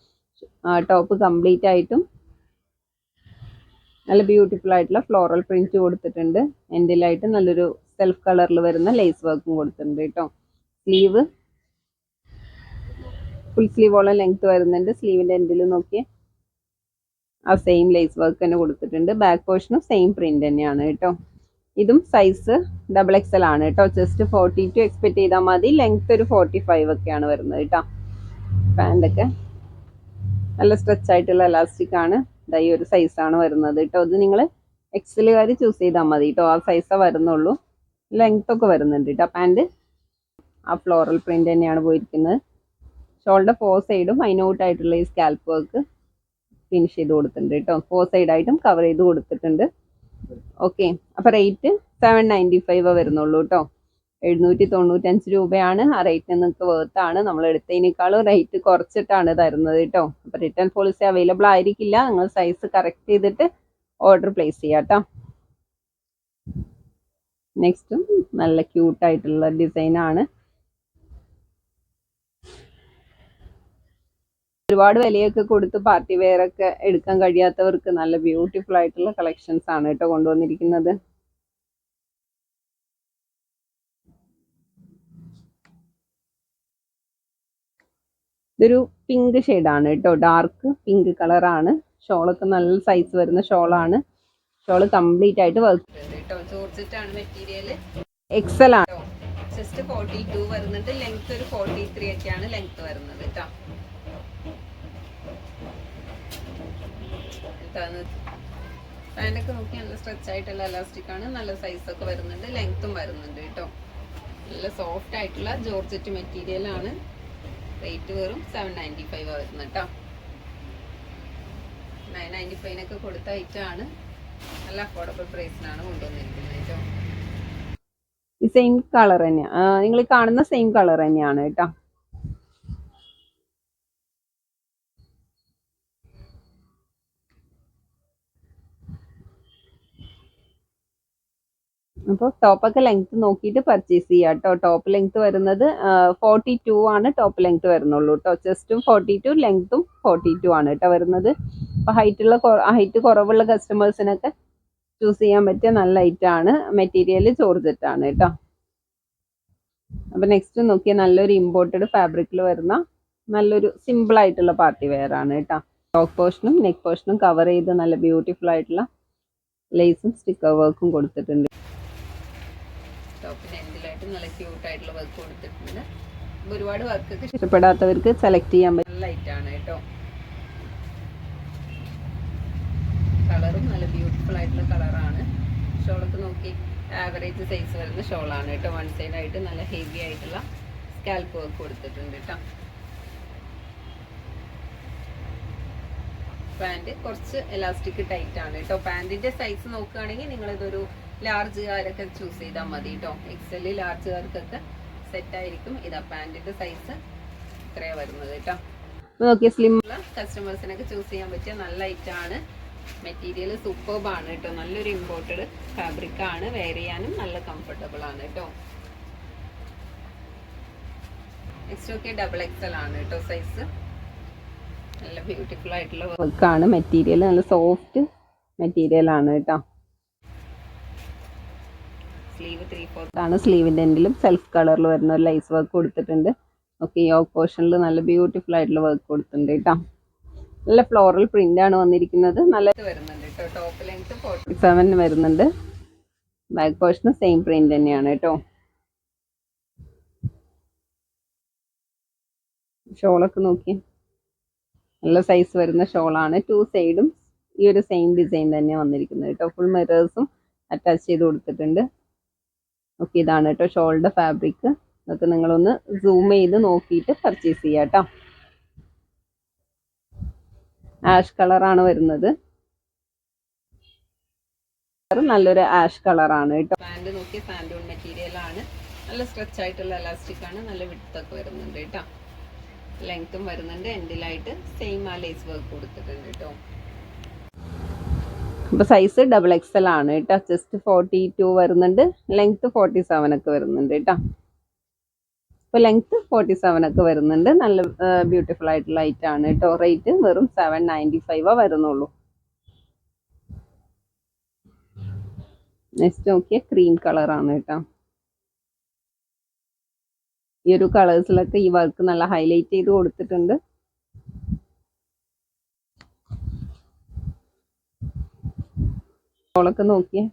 ടോപ്പ് കംപ്ലീറ്റ് ആയിട്ടും നല്ല ബ്യൂട്ടിഫുൾ ആയിട്ടുള്ള ഫ്ലോറൽ പ്രിന്റ് കൊടുത്തിട്ടുണ്ട്. എൻഡിലായിട്ട് നല്ലൊരു സെൽഫ് കളറിൽ വരുന്ന ലേസ് വർക്കും കൊടുത്തിട്ടുണ്ട് കേട്ടോ. സ്ലീവ് ഫുൾ സ്ലീവോളം ലെങ്ത് വരുന്നുണ്ട്. സ്ലീവിൻ്റെ എൻഡിൽ നോക്കിയേ, ആ സെയിം ലേസ് വർക്ക് തന്നെ കൊടുത്തിട്ടുണ്ട്. ബാക്ക് പോർഷനും സെയിം പ്രിന്റ് തന്നെയാണ് കേട്ടോ. ഇതും സൈസ് XXL ആണ് കേട്ടോ. ജസ്റ്റ് 42 എക്സ്പെക്ട് ചെയ്താൽ മതി. ലെങ്ത് ഒരു 45 ഒക്കെയാണ് വരുന്നത് കേട്ടോ. പാൻറ്റൊക്കെ നല്ല സ്ട്രെച്ച് ആയിട്ടുള്ള എലാസ്റ്റിക് ആണ്. ഈ ഒരു സൈസാണ് വരുന്നത് കേട്ടോ. ഇത് നിങ്ങൾ XL-കാർ ചൂസ് ചെയ്താൽ മതി കേട്ടോ. ആ സൈസേ വരുന്നുള്ളൂ. ലെങ്ത് ഒക്കെ വരുന്നുണ്ട് കേട്ടോ. പാൻറ് ആ ഫ്ലോറൽ പ്രിന്റ് തന്നെയാണ് പോയിരിക്കുന്നത്. ഷോൾഡർ 4 സൈഡും മൈന്യൂട്ടായിട്ടുള്ള ഈ സ്കാൽപ്പ് വർക്ക് ഫിനിഷ് ചെയ്ത് കൊടുത്തിട്ടുണ്ട് കേട്ടോ. 4 സൈഡായിട്ടും കവർ ചെയ്ത് കൊടുത്തിട്ടുണ്ട്. ഓക്കെ, അപ്പോൾ റേറ്റ് 795 വരുന്നുള്ളൂ കേട്ടോ. 795 രൂപയാണ്. ആ റേറ്റിന് നിങ്ങൾക്ക് വേർത്താണ്. നമ്മൾ എടുത്തതിനേക്കാളും റേറ്റ് കുറച്ചിട്ടാണ് തരുന്നത് കേട്ടോ. അപ്പോൾ റിട്ടേൺ പോളിസി അവൈലബിൾ ആയിരിക്കില്ല. നിങ്ങൾ സൈസ് കറക്റ്റ് ചെയ്തിട്ട് ഓർഡർ പ്ലേസ് ചെയ്യാം കേട്ടോ. നെക്സ്റ്റും നല്ല ക്യൂട്ടായിട്ടുള്ള ഡിസൈനാണ്. ഒരുപാട് വിലയൊക്കെ കൊടുത്ത് പാർട്ടി വെയർ ഒക്കെ എടുക്കാൻ കഴിയാത്തവർക്ക് നല്ല ബ്യൂട്ടിഫുൾ ആയിട്ടുള്ള കളക്ഷൻസ് ആണ് കേട്ടോ കൊണ്ടുവന്നിരിക്കുന്നത്. ഇതൊരു പിങ്ക് ഷെയ്ഡാണ് കേട്ടോ. ഡാർക്ക് പിങ്ക് കളറാണ്. ഷോളൊക്കെ നല്ല സൈസ് വരുന്ന ഷോളാണ്. ഷോള് കംപ്ലീറ്റ് ആയിട്ട് വർക്ക് കേട്ടോ. ജോർജറ്റ് ആണ് മെറ്റീരിയൽ. XL ആണ്. ജസ്റ്റ് 42 വരുന്നുണ്ട്. ലെങ്ത് ഒരു 43 ഒക്കെയാണ് ലെങ്ത് വരുന്നത് കേട്ടോ. പാൻറ്റൊക്കെ നോക്കി നല്ല സ്ട്രെച്ച് ആയിട്ടുള്ള എലാസ്റ്റിക് ആണ്. നല്ല സൈസൊക്കെ വരുന്നുണ്ട്. ലെങ്ത്തും വരുന്നുണ്ട് കേട്ടോ. നല്ല സോഫ്റ്റ് ആയിട്ടുള്ള ജോർജറ്റ് മെറ്റീരിയൽ ആണ്. റേറ്റ് വെറും 795 വരുന്നത് കേട്ടോ. 995 കൊടുത്ത ഐറ്റമാണ്. നല്ല അഫോർഡബിൾ പ്രൈസിനാണ് കൊണ്ടുവന്നിരിക്കുന്നത് കേട്ടോ. ഈ സെയിം കളർ തന്നെയാണ് നിങ്ങൾ കാണുന്ന സെയിം കളർ തന്നെയാണ് കേട്ടോ. അപ്പോൾ ടോപ്പൊക്കെ ലെങ്ത് നോക്കിയിട്ട് പർച്ചേസ് ചെയ്യാം കേട്ടോ. ടോപ്പ് ലെങ്ത് വരുന്നത് 42 ആണ് ടോപ്പ് ലെങ്ത് വരുന്നുള്ളൂ കേട്ടോ. ചെസ്റ്റും 42 ലെങ്ത്തും 42 ആണ് കേട്ടോ വരുന്നത്. അപ്പോൾ ഹൈറ്റ് കുറവുള്ള കസ്റ്റമേഴ്സിനൊക്കെ ചൂസ് ചെയ്യാൻ പറ്റിയ നല്ല ഐറ്റാണ്. മെറ്റീരിയൽ ജോർജറ്റ് ആണ് കേട്ടോ. അപ്പോൾ നെക്സ്റ്റ് നോക്കിയാൽ നല്ലൊരു ഇമ്പോർട്ടഡ് ഫാബ്രിക്കിൽ വരുന്ന നല്ലൊരു സിമ്പിൾ ആയിട്ടുള്ള പാർട്ടി വെയർ ആണ് കേട്ടോ. ടോപ്പ് പോർഷനും നെക്ക് പോർഷനും കവർ ചെയ്ത് നല്ല ബ്യൂട്ടിഫുൾ ആയിട്ടുള്ള ലേസും സ്റ്റിക്കർ വർക്കും കൊടുത്തിട്ടുണ്ട്. ടോപ്പിന് എൻഡിലായിട്ട് നല്ല ക്യൂട്ടായിട്ടുള്ള വർക്ക് കൊടുത്തിട്ടുണ്ട്. ഒരുപാട് വർക്കൊക്കെ ഇഷ്ടപ്പെടാത്തവർക്ക് സെലക്ട് ചെയ്യാൻ പറ്റുന്ന ലൈറ്റാണ് കേട്ടോ. കളറും നല്ല ബ്യൂട്ടിഫുൾ ആയിട്ടുള്ള കളറാണ്. ഷോളൊക്കെ നോക്കി ആവറേജ് സൈസ് വരുന്ന ഷോളാണ് കേട്ടോ. വൺ സൈഡ് ആയിട്ട് നല്ല ഹെവി ആയിട്ടുള്ള സ്കാൽപ്പ് വർക്ക് കൊടുത്തിട്ടുണ്ട് കേട്ടോ. പാൻറ് കുറച്ച് എലാസ്റ്റിക് ടൈറ്റ് ആണ് കേട്ടോ. പാൻറിന്റെ സൈസ് നോക്കുകയാണെങ്കിൽ നിങ്ങളിതൊരു ലാർജുകാരൊക്കെ ചൂസ് ചെയ്താൽ മതി കേട്ടോ. എക്സൽ ലാർജുകാർക്കൊക്കെ സെറ്റ് ആയിരിക്കും. ഇതാ പാൻറിന്റെ സൈസ് ഇത്രയാണ് വരുന്നത് കേട്ടോ. നോക്കിയ സ്ലിം ഉള്ള കസ്റ്റമേഴ്സിനൊക്കെ ചൂസ് ചെയ്യാൻ പറ്റിയ നല്ല ഐറ്റാണ്. മെറ്റീരിയൽ സൂപ്പർബ് ആണ് കേട്ടോ. നല്ലൊരു ഇമ്പോർട്ടഡ് ഫാബ്രിക് ആണ്. വെയർ ചെയ്യാനും നല്ല കംഫർട്ടബിൾ ആണ് കേട്ടോ. നെക്സ്റ്റ് ഒക്കെ ഡബിൾ എക്സൽ ആണ് കേട്ടോ സൈസ്. നല്ല ബ്യൂട്ടിഫുൾ ആയിട്ടുള്ള വർക്കാണ്. മെറ്റീരിയൽ നല്ല സോഫ്റ്റ് മെറ്റീരിയൽ ആണ് കേട്ടോ. സ്ലീവ് 3/4 ആണ്. സ്ലീവിൻ്റെ എൻഡിലും സെൽഫ് കളറിൽ വരുന്ന ഒരു ലൈസ് വർക്ക് കൊടുത്തിട്ടുണ്ട്. ഓക്കെ, യോക്ക് പോർഷനിൽ നല്ല ബ്യൂട്ടിഫുൾ ആയിട്ടുള്ള വർക്ക് കൊടുത്തിട്ടുണ്ട് കേട്ടോ. നല്ല ഫ്ലോറൽ പ്രിന്റ് ആണ് വന്നിരിക്കുന്നത്. നല്ല വരുന്നുണ്ട് കേട്ടോ. ടോപ്പ് ലെങ്ത് 47 വരുന്നുണ്ട്. ബാക്ക് പോർഷന് സെയിം പ്രിന്റ് തന്നെയാണ് കേട്ടോ. ഷോളൊക്കെ നോക്കി നല്ല സൈസ് വരുന്ന ഷോളാണ്. 2 സൈഡും ഈ ഒരു സെയിം ഡിസൈൻ തന്നെ വന്നിരിക്കുന്നത് കേട്ടോ. ഫുൾ മിറേഴ്സും അറ്റാച്ച് ചെയ്ത് കൊടുത്തിട്ടുണ്ട്. ഓക്കെ, ഇതാണ് കേട്ടോ ഷോളിൻ്റെ ഫാബ്രിക്. അതൊക്കെ നിങ്ങളൊന്ന് സൂം ചെയ്ത് നോക്കിയിട്ട് പർച്ചേസ് ചെയ്യാം കേട്ടോ. ആഷ് കളറാണ് വരുന്നത്. നല്ലൊരു ആഷ് കളറാണ് കേട്ടോ. പാൻറ് നോക്കി സാൻഡൂൺ മെറ്റീരിയൽ ആണ്. നല്ല സ്ട്രെച്ച് ആയിട്ടുള്ള എലാസ്റ്റിക് ആണ്. നല്ല വിഡ്ത്തൊക്കെ വരുന്നുണ്ട് കേട്ടോ. ലെങ്ത്തും വരുന്നുണ്ട്. എൻഡിലായിട്ട് സെയിം ആ ലേസ് വർക്ക് കൊടുത്തിട്ടുണ്ട് കേട്ടോ. അപ്പോൾ സൈസ് ഡബിൾ എക്സൽ ആണ് കേട്ടോ. ചെസ്റ്റ് 42 വരുന്നുണ്ട്. ലെങ്ത്ത് 47 ഒക്കെ വരുന്നുണ്ട് കേട്ടോ. ഇപ്പോൾ ലെങ്ത്ത് 47 ഒക്കെ വരുന്നുണ്ട്. നല്ല ബ്യൂട്ടിഫുൾ ആയിട്ടുള്ള ഐറ്റം ആണ് കേട്ടോ. റേറ്റ് വെറും 795 വരുന്നുള്ളൂ. നെക്സ്റ്റ് നോക്കിയാൽ ക്രീം കളറാണ് കേട്ടോ. ഈ ഒരു കളേഴ്സിലൊക്കെ ഈ വർക്ക് നല്ല ഹൈലൈറ്റ് ചെയ്ത് കൊടുത്തിട്ടുണ്ട്. ഷോളൊക്കെ നോക്കിയേ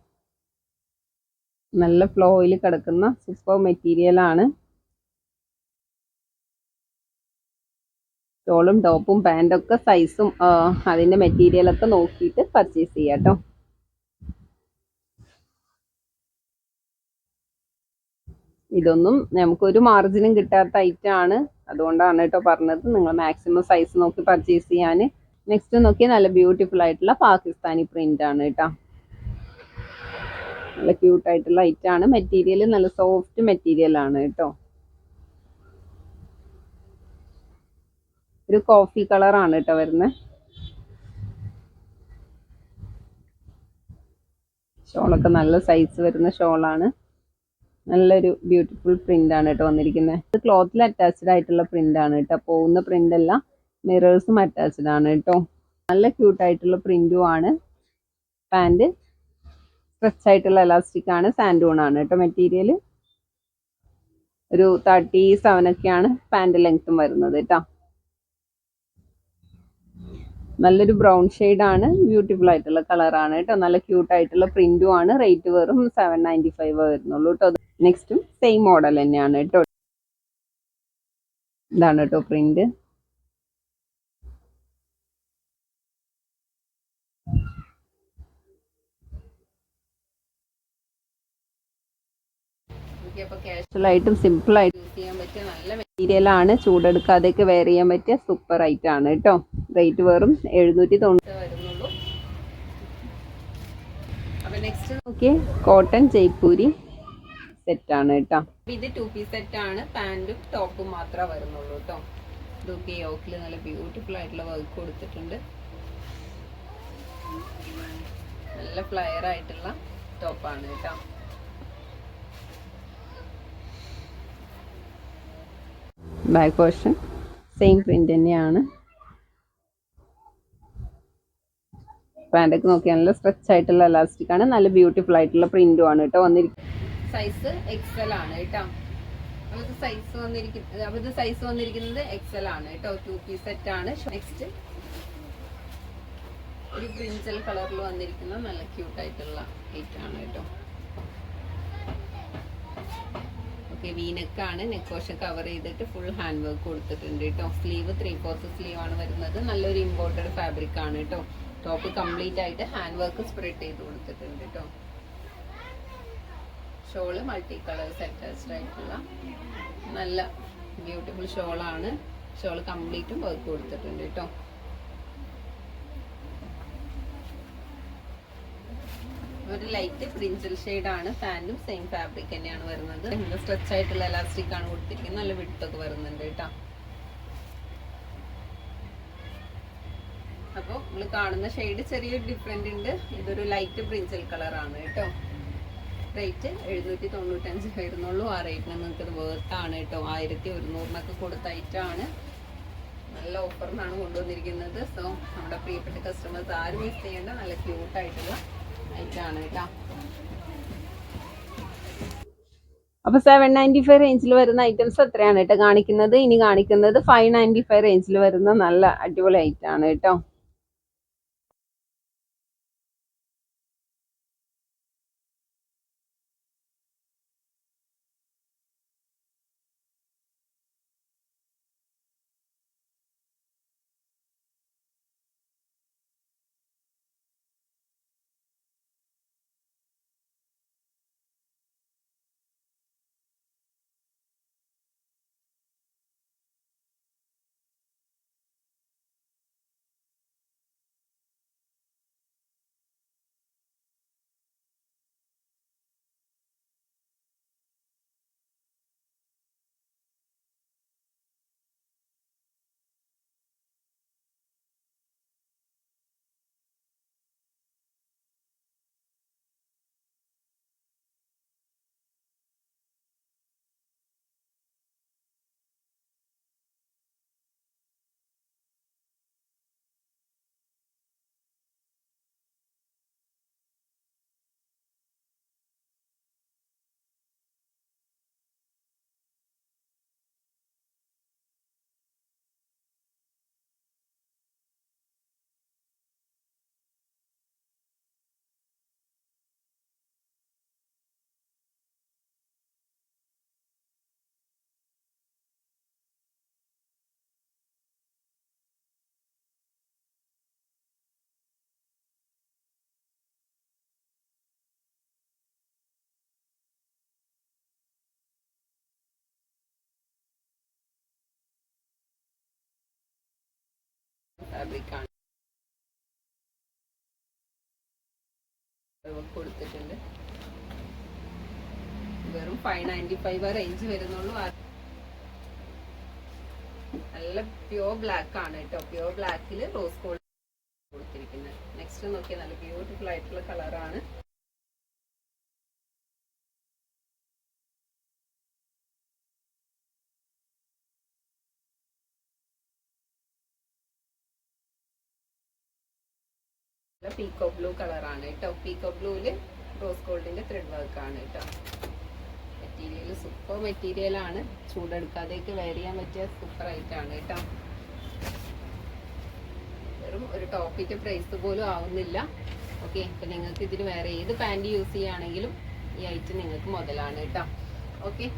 നല്ല ഫ്ലോയിൽ കിടക്കുന്ന സൂപ്പർ മെറ്റീരിയൽ ആണ്. ഷോളും ടോപ്പും പാൻറ്റൊക്കെ സൈസും അതിൻ്റെ മെറ്റീരിയലൊക്കെ നോക്കിയിട്ട് പർച്ചേസ് ചെയ്യാം കേട്ടോ. ഇതൊന്നും നമുക്കൊരു മാർജിനും കിട്ടാത്ത ഐറ്റം ആണ്. അതുകൊണ്ടാണ് കേട്ടോ പറഞ്ഞത് നിങ്ങൾ മാക്സിമം സൈസ് നോക്കി പർച്ചേസ് ചെയ്യാൻ. നെക്സ്റ്റ് നോക്കിയാൽ നല്ല ബ്യൂട്ടിഫുൾ ആയിട്ടുള്ള പാകിസ്ഥാനി പ്രിന്റ് ആണ് കേട്ടോ. നല്ല ക്യൂട്ടായിട്ടുള്ള ഐറ്റം ആണ്. മെറ്റീരിയൽ നല്ല സോഫ്റ്റ് മെറ്റീരിയൽ ആണ് കേട്ടോ. ഒരു കോഫി കളറാണ് കേട്ടോ വരുന്നത്. ഷോളൊക്കെ നല്ല സൈസ് വരുന്ന ഷോളാണ്. നല്ലൊരു ബ്യൂട്ടിഫുൾ പ്രിന്റ് ആണ് കേട്ടോ വന്നിരിക്കുന്നത്. ഇത് ക്ലോത്തിൽ അറ്റാച്ച്ഡ് ആയിട്ടുള്ള പ്രിന്റ് ആണ് കേട്ടോ. പോകുന്ന പ്രിന്റ് അല്ല, മിറേഴ്സും അറ്റാച്ച്ഡ് ആണ് കേട്ടോ. നല്ല ക്യൂട്ടായിട്ടുള്ള പ്രിന്റും ആണ്. പാൻറ് സ്ട്രെച്ച് ആയിട്ടുള്ള എലാസ്റ്റിക് ആണ്. സാൻഡൂൺ ആണ് കേട്ടോ മെറ്റീരിയൽ. ഒരു 37 ഒക്കെയാണ് പാൻറ് ലെങ്ത്തും വരുന്നത് കേട്ടോ. നല്ലൊരു ബ്രൗൺ ആണ്. ബ്യൂട്ടിഫുൾ ആയിട്ടുള്ള കളറാണ് കേട്ടോ. നല്ല ക്യൂട്ടായിട്ടുള്ള പ്രിന്റും ആണ്. റേറ്റ് വെറും 795 വരുന്നുള്ളൂ കേട്ടോ. നെക്സ്റ്റും സെയിം മോഡൽ തന്നെയാണ് കേട്ടോ. ഇതാണ് കേട്ടോ പ്രിന്റ്. അപ്പോൾ കാഷ്വൽ ആയിട്ടും സിമ്പിൾ ആയിട്ട് യൂസ് ചെയ്യാൻ പറ്റിയ നല്ല മെറ്റീരിയൽ ആണ്. ചൂടെടുക്കാതെയൊക്കെ വെയർ ചെയ്യാൻ പറ്റിയ സൂപ്പർ ഐറ്റം ആണ് കേട്ടോ. റേറ്റ് വെറും 790 വരുന്നുള്ളൂ. അപ്പോൾ നെക്സ്റ്റ് നോക്കിയേ കോട്ടൺ ജയ്പൂരി സെറ്റ് ആണ് കേട്ടോ. ഇത് 2 പീസ് സെറ്റ് ആണ്. പാൻറ്റും ടോപ്പും മാത്രമേ വരുന്നുള്ളൂ കേട്ടോ. ഇതൊക്കെ യോക്കിൽ നല്ല ബ്യൂട്ടിഫുൾ ആയിട്ടുള്ള വർക്ക് കൊടുത്തിട്ടുണ്ട്. നല്ല ഫ്ലയർ ആയിട്ടുള്ള ടോപ്പാണ് കേട്ടോ. ബാക്ക് പോർഷൻ സെയിം പ്രിന്റ് തന്നെയാണ്. പാൻറ്റൊക്കെ നോക്കിയാൽ നല്ല സ്ട്രെച്ച് ആയിട്ടുള്ള എലാസ്റ്റിക് ആണ്. നല്ല ബ്യൂട്ടിഫുൾ ആയിട്ടുള്ള പ്രിന്റും ആണ് കേട്ടോ വന്നിരിക്കുന്നത്. സൈസ് എക്സൽ ആണ് കേട്ടോ. അവരുടെ സൈസ് വന്നിരിക്കുന്നത് എക്സൽ ആണ് കേട്ടോ. 2 പീസ് സെറ്റ് ആണ്. നെക്സ്റ്റ് ഒരു ബ്രിഞ്ചൽ കളറിൽ വന്നിരിക്കുന്ന നല്ല ക്യൂട്ട് ആയിട്ടുള്ള ഐറ്റം ആണ് കേട്ടോ. ഓക്കെ, വീനെക്കാണ്. നെക്ക് പോർഷൻ കവർ ചെയ്തിട്ട് ഫുൾ ഹാൻഡ് വർക്ക് കൊടുത്തിട്ടുണ്ട് കേട്ടോ. സ്ലീവ് 3/4 സ്ലീവ് ആണ് വരുന്നത്. നല്ലൊരു ഇമ്പോർട്ടഡ് ഫാബ്രിക് ആണ് കേട്ടോ. ടോപ്പ് കംപ്ലീറ്റ് ആയിട്ട് ഹാൻഡ് വർക്ക് സ്പ്രെഡ് ചെയ്ത് കൊടുത്തിട്ടുണ്ട് കേട്ടോ. ഷോള് മൾട്ടി കളേഴ്സ് അറ്റാച്ച്ഡ് ആയിട്ടുള്ള നല്ല ബ്യൂട്ടിഫുൾ ഷോളാണ്. ഷോള് കംപ്ലീറ്റും വർക്ക് കൊടുത്തിട്ടുണ്ട് കേട്ടോ. ഒരു ലൈറ്റ് പ്രിൻസൽ ഷെയ്ഡാണ്. പാൻറ്റും സെയിം ഫാബ്രിക് തന്നെയാണ് വരുന്നത്. നല്ല സ്ട്രെച്ച് ആയിട്ടുള്ള എലാസ്റ്റിക് ആണ് കൊടുത്തിരിക്കുന്നത്. നല്ല വിഡ്ത്തൊക്കെ വരുന്നുണ്ട് കേട്ടോ. അപ്പോൾ നമ്മൾ കാണുന്ന ഷെയ്ഡ് ചെറിയൊരു ഡിഫറെന്റ് ഉണ്ട്. ഇതൊരു ലൈറ്റ് പ്രിൻസൽ കളറാണ് കേട്ടോ. റേറ്റ് 795 വരുന്നുള്ളൂ. ആ റേറ്റിന് നിങ്ങൾക്ക് ഇത് വേർത്താണ് കേട്ടോ. 1100 കൊടുത്ത ഐറ്റമാണ്. നല്ല ഓഫറിനാണ് കൊണ്ടുവന്നിരിക്കുന്നത്. സോ നമ്മുടെ പ്രിയപ്പെട്ട കസ്റ്റമേഴ്സ് ആരും മിസ് ചെയ്യേണ്ട നല്ല ക്യൂട്ടായിട്ടുള്ള ഐറ്റമാണ് കേട്ടോ. അപ്പോൾ 795 റേഞ്ചിൽ വരുന്ന ഐറ്റംസ് എത്രയാണ് കേട്ടോ കാണിക്കുന്നത്. ഇനി കാണിക്കുന്നത് 595 റേഞ്ചിൽ വരുന്ന നല്ല അടിപൊളി ഐറ്റമാണ് കേട്ടോ. ഫാബ്രിക് ആണ് കൊടുത്തിട്ടുണ്ട്. വെറും 595 റേഞ്ച് വരുന്നുള്ളൂ. നല്ല പ്യോർ ബ്ലാക്ക് ആണ് കേട്ടോ. പ്യോർ ബ്ലാക്കിൽ റോസ് ഗോൾഡ് കൊടുത്തിരിക്കുന്നത്. നെക്സ്റ്റ് നോക്കിയാൽ നല്ല ബ്യൂട്ടിഫുൾ ആയിട്ടുള്ള കളറാണ്. പീക്കോ ബ്ലൂ കളറാണ് കേട്ടോ. പീക്കോ ബ്ലൂവില് റോസ് ഗോൾഡിന്റെ ത്രെഡ് വർക്ക് ആണ് കേട്ടോ. മെറ്റീരിയൽ സൂപ്പർ മെറ്റീരിയൽ ആണ്. ചൂടെടുക്കാതെയൊക്കെ വെയർ ചെയ്യാൻ പറ്റിയ സൂപ്പർ ആയിട്ടാണ് കേട്ടോ. വെറും ഒരു ടോപ്പിന്റെ പ്രൈസ് പോലും ആവുന്നില്ല. ഓക്കെ, ഇപ്പൊ നിങ്ങൾക്ക് ഇതിന് വേറെ ഏത് പാൻറ് യൂസ് ചെയ്യുകയാണെങ്കിലും ഈ ഐറ്റം നിങ്ങൾക്ക് മുതലാണ് കേട്ടോ. ഓക്കെ.